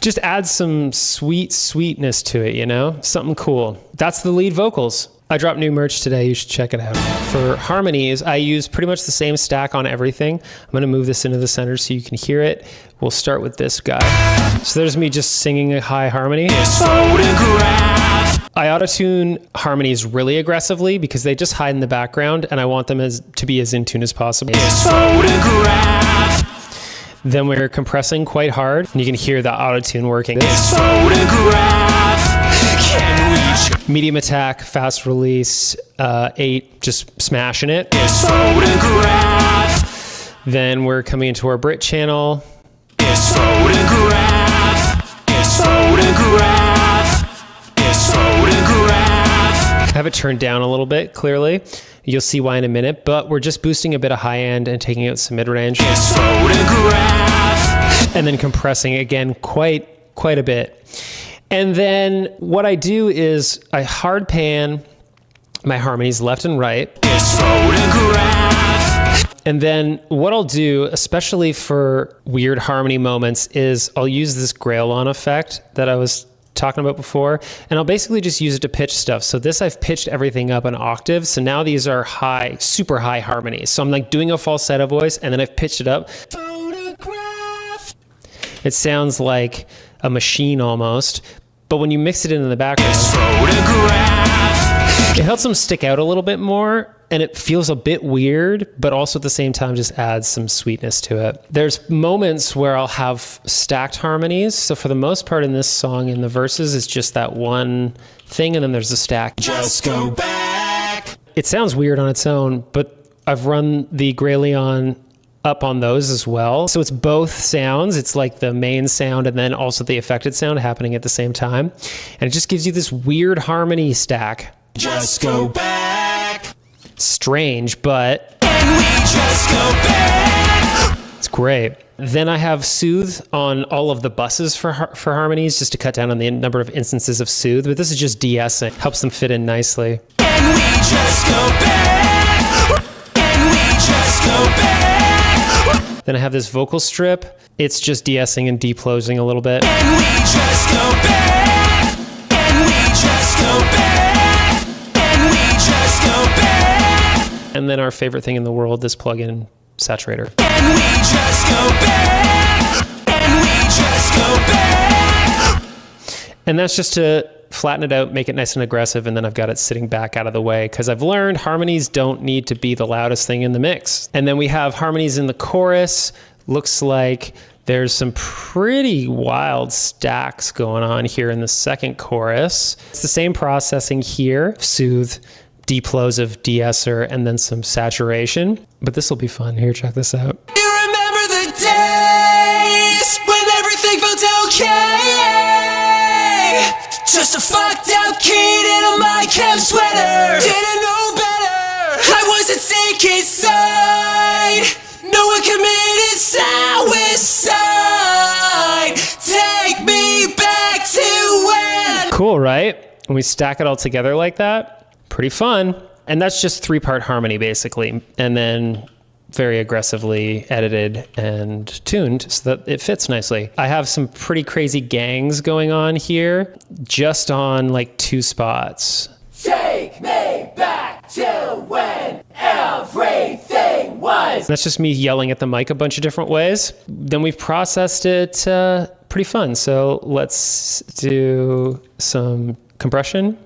Just add some sweetness to it, you know? Something cool. That's the lead vocals. I dropped new merch today. You should check it out. For harmonies, I use pretty much the same stack on everything. I'm going to move this into the center so you can hear it. We'll start with this guy. So there's me just singing a high harmony. This photograph. I auto-tune harmonies really aggressively because they just hide in the background and I want them to be as in tune as possible. This photograph. Then we're compressing quite hard and you can hear the auto-tune working. This photograph. Can we Medium attack, fast release, 8, just smashing it. This photograph. Then we're coming into our Brit channel. This photograph. This photograph. This photograph. I have it turned down a little bit, clearly. You'll see why in a minute, but we're just boosting a bit of high end and taking out some mid-range. This photograph. And then compressing again quite a bit. And then what I do is I hard pan my harmonies left and right. This photograph. And then what I'll do, especially for weird harmony moments, is I'll use this Grayleon effect that I was talking about before, and I'll basically just use it to pitch stuff. So this, I've pitched everything up an octave. So now these are high, super high harmonies. So I'm like doing a falsetto voice and then I've pitched it up. Photograph. It sounds like a machine almost, but when you mix it into the background, This photograph. it helps them stick out a little bit more and it feels a bit weird, but also at the same time just adds some sweetness to it. There's moments where I'll have stacked harmonies. So for the most part in this song, in the verses, it's just that one thing and then there's a stack. Just go back. It sounds weird on its own, but I've run the Grayleon up on those as well. So it's both sounds. It's like the main sound and then also the affected sound happening at the same time. And it just gives you this weird harmony stack. Just go back. Strange, but And we just go back. it's great. Then I have soothe on all of the buses for harmonies just to cut down on the number of instances of soothe, but this is just de-essing. Helps them fit in nicely. And we just go back. And we just go back. Then I have this vocal strip. It's just de-essing and de-closing a little bit. And we just go back. And we just go back. And we just go back. And then our favorite thing in the world, this plugin, Saturator. And we just go back. And we just go back. And that's just to flatten it out, make it nice and aggressive, and then I've got it sitting back out of the way because I've learned harmonies don't need to be the loudest thing in the mix. And then we have harmonies in the chorus. Looks like there's some pretty wild stacks going on here in the second chorus. It's the same processing here, soothe, deplosive, de-esser, and then some saturation. But this will be fun. Here, check this out. You remember the days when everything okay. Just a fucked up kid in a my camp sweater. Didn't know better. I wasn't sick inside. No one committed suicide. Take me back to when. Cool, right? When we stack it all together like that, pretty fun. And that's just 3-part harmony basically. And then very aggressively edited and tuned so that it fits nicely. I have some pretty crazy gangs going on here, just on like 2 spots. Take me back to when everything was. That's just me yelling at the mic a bunch of different ways. Then we've processed it pretty fun. So let's do some compression.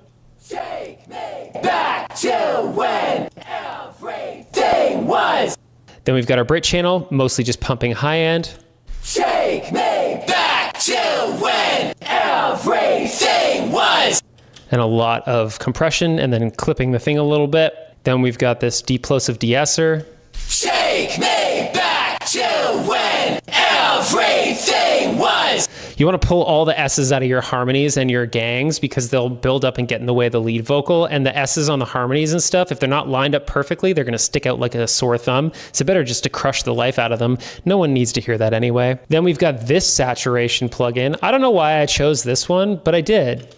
Take me back to when everything was. Then we've got our Brit channel, mostly just pumping high end. Take me back to when everything was. And a lot of compression and then clipping the thing a little bit. Then we've got this deplosive de-esser. Take me back to when everything was. You want to pull all the S's out of your harmonies and your gangs because they'll build up and get in the way of the lead vocal. And the S's on the harmonies and stuff, if they're not lined up perfectly, they're going to stick out like a sore thumb. So better just to crush the life out of them. No one needs to hear that anyway. Then we've got this saturation plugin. I don't know why I chose this one, but I did.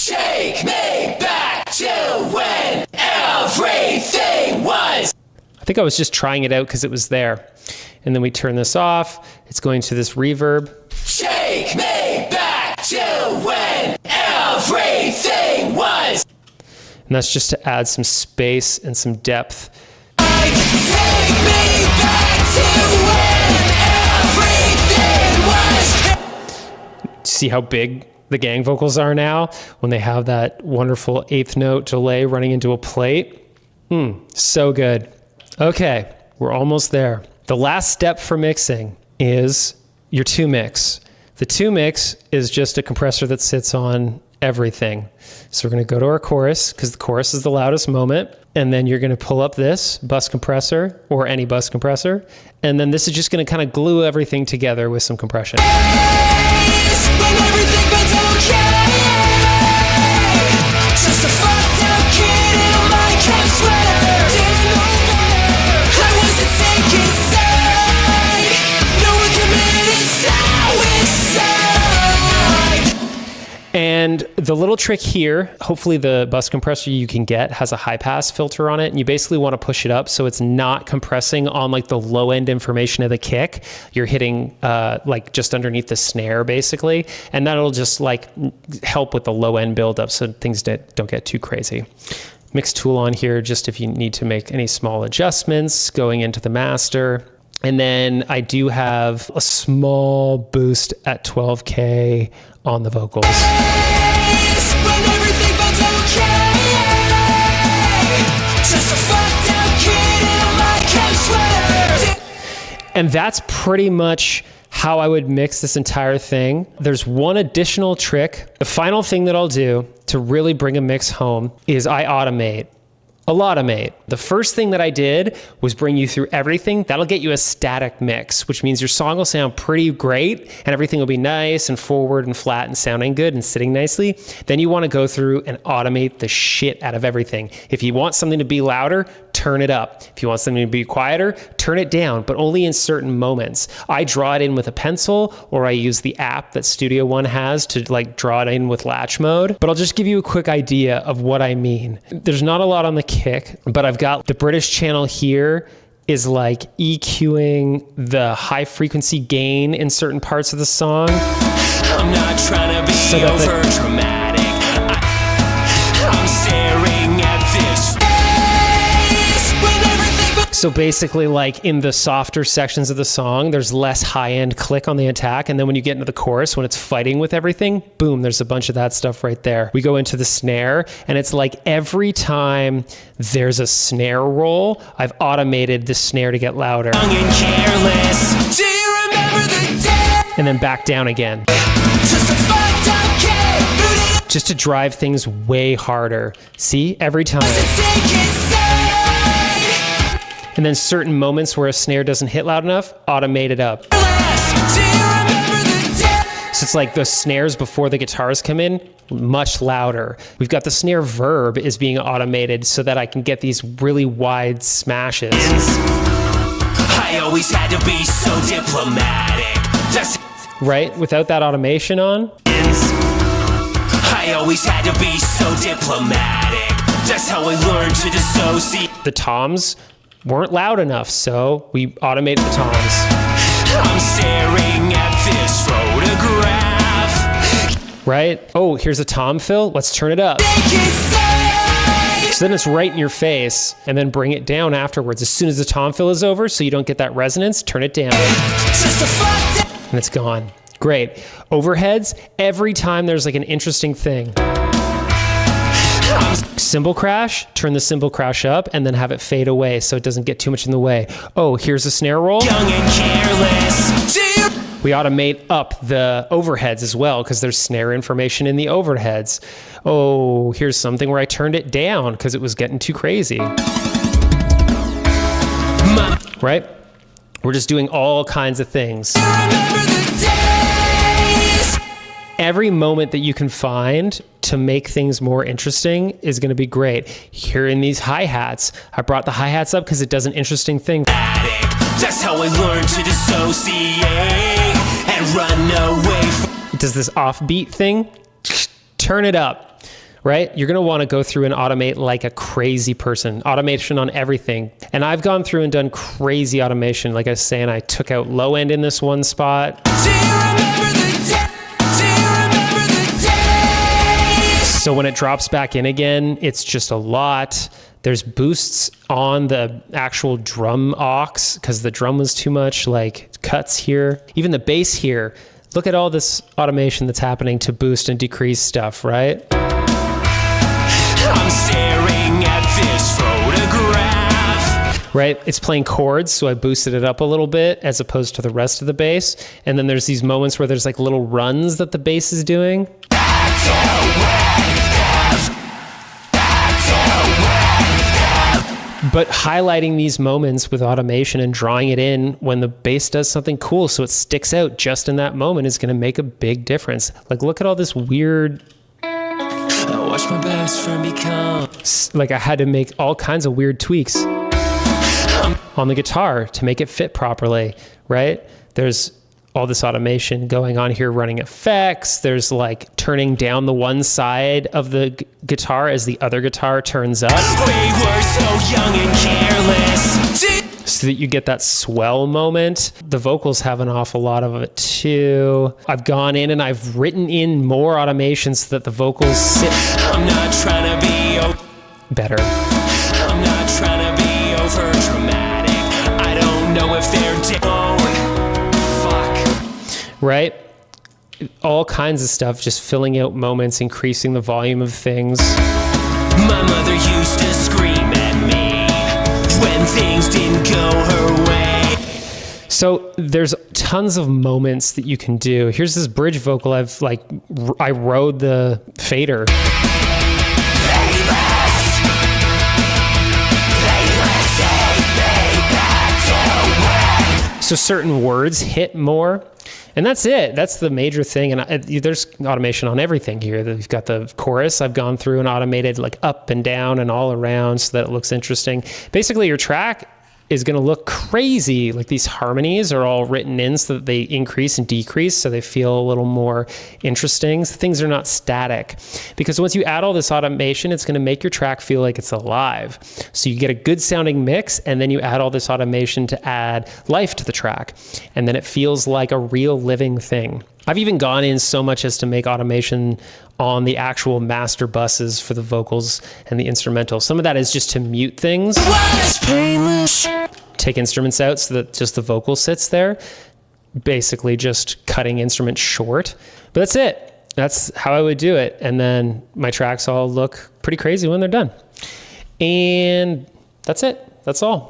Take me back to when everything was. I think I was just trying it out because it was there. And then we turn this off. It's going to this reverb. Take me back to when everything was. And that's just to add some space and some depth. Take me back to when everything was. See how big the gang vocals are now when they have that wonderful 8th note delay running into a plate. So good. Okay, we're almost there. The last step for mixing is your 2 mix. The 2 mix is just a compressor that sits on everything. So we're going to go to our chorus because the chorus is the loudest moment. And then you're going to pull up this bus compressor or any bus compressor. And then this is just going to kind of glue everything together with some compression. When everything felt okay. Just a fucked up kid in a my camp sweater. Didn't know better. I wasn't sick inside. No one committed suicide. And the little trick here, hopefully the bus compressor you can get has a high pass filter on it, and you basically want to push it up so it's not compressing on like the low end information of the kick. You're hitting like just underneath the snare basically, and that'll just like help with the low end buildup so things don't get too crazy. Mix tool on here just if you need to make any small adjustments going into the master. And then I do have a small boost at 12K on the vocals. When everything felt okay. Just a fucked up kid in a my camp sweater. And that's pretty much how I would mix this entire thing. There's one additional trick. The final thing that I'll do to really bring a mix home is I automate. Automate. The first thing that I did was bring you through everything. That'll get you a static mix, which means your song will sound pretty great and everything will be nice and forward and flat and sounding good and sitting nicely. Then you want to go through and automate the shit out of everything. If you want something to be louder, turn it up. If you want something to be quieter, turn it down, but only in certain moments. I draw it in with a pencil, or I use the app that Studio One has to like draw it in with latch mode. But I'll just give you a quick idea of what I mean. There's not a lot on the kick, but I've got the British channel here is like EQing the high frequency gain in certain parts of the song. I'm not trying to be over dramatic. I'm staring at this face. When everything So basically, like in the softer sections of the song, there's less high-end click on the attack. And then when you get into the chorus, when it's fighting with everything, boom, there's a bunch of that stuff right there. We go into the snare, and it's like every time there's a snare roll, I've automated the snare to get louder. young and careless. Do you remember the day? And then back down again. Just a fucked up kid. Booted Just to drive things way harder. See, every time. sick inside. And then certain moments where a snare doesn't hit loud enough, automate it up. Do you remember the day? So it's like the snares before the guitars come in, much louder. We've got the snare verb is being automated so that I can get these really wide smashes. I always had to be so diplomatic. Right? Without that automation on. I always had to be so diplomatic. That's how I learned to dissociate. The toms weren't loud enough, so we automated the toms. I'm staring at this photograph. Right? Oh, here's a tom fill. Let's turn it up. So then it's right in your face, and then bring it down afterwards. As soon as the tom fill is over, so you don't get that resonance, turn it down. And it's gone. Great. Overheads, every time there's like an interesting thing. Cymbal crash, turn the cymbal crash up and then have it fade away so it doesn't get too much in the way. Oh, here's a snare roll. Young and careless. We automate up the overheads as well because there's snare information in the overheads. Oh, here's something where I turned it down because it was getting too crazy. Right? We're just doing all kinds of things. Every moment that you can find to make things more interesting is going to be great. Here in these hi-hats, I brought the hi-hats up because it does an interesting thing. That's how I learned to dissociate and run away from. It does this offbeat thing. Turn it up, right? You're going to want to go through and automate like a crazy person. Automation on everything. And I've gone through and done crazy automation. Like I was saying, I took out low end in this one spot. Do you remember the day? So when it drops back in again, it's just a lot. There's boosts on the actual drum aux because the drum was too much, like cuts here. Even the bass here. Look at all this automation that's happening to boost and decrease stuff, right? I'm staring at this photograph. Right? It's playing chords, so I boosted it up a little bit as opposed to the rest of the bass. And then there's these moments where there's like little runs that the bass is doing. But highlighting these moments with automation and drawing it in when the bass does something cool so it sticks out just in that moment is going to make a big difference. Like, look at all this weird... I watch my best friend become... Like, I had to make all kinds of weird tweaks on the guitar to make it fit properly, right? There's all this automation going on here, running effects. There's like turning down the one side of the guitar as the other guitar turns up. We were so young and careless. So that you get that swell moment. The vocals have an awful lot of it too. I've gone in and I've written in more automation so that the vocals sit. I'm not trying to be better. I'm not trying to be over dramatic. I don't know if they're down. Right? All kinds of stuff, just filling out moments, increasing the volume of things. My mother used to scream at me when things didn't go her way. So there's tons of moments that you can do. Here's this bridge vocal. I rode the fader. So certain words hit more. And that's it. That's the major thing. And there's automation on everything here. We've got the chorus. I've gone through and automated like up and down and all around so that it looks interesting. Basically, your track is going to look crazy. Like these harmonies are all written in so that they increase and decrease so they feel a little more interesting. So things are not static. Because once you add all this automation, it's going to make your track feel like it's alive. So you get a good sounding mix and then you add all this automation to add life to the track. And then it feels like a real living thing. I've even gone in so much as to make automation on the actual master buses for the vocals and the instrumental. Some of that is just to mute things. Painless. Take instruments out so that just the vocal sits there. Basically just cutting instruments short. But that's it. That's how I would do it. And then my tracks all look pretty crazy when they're done. And that's it. That's all.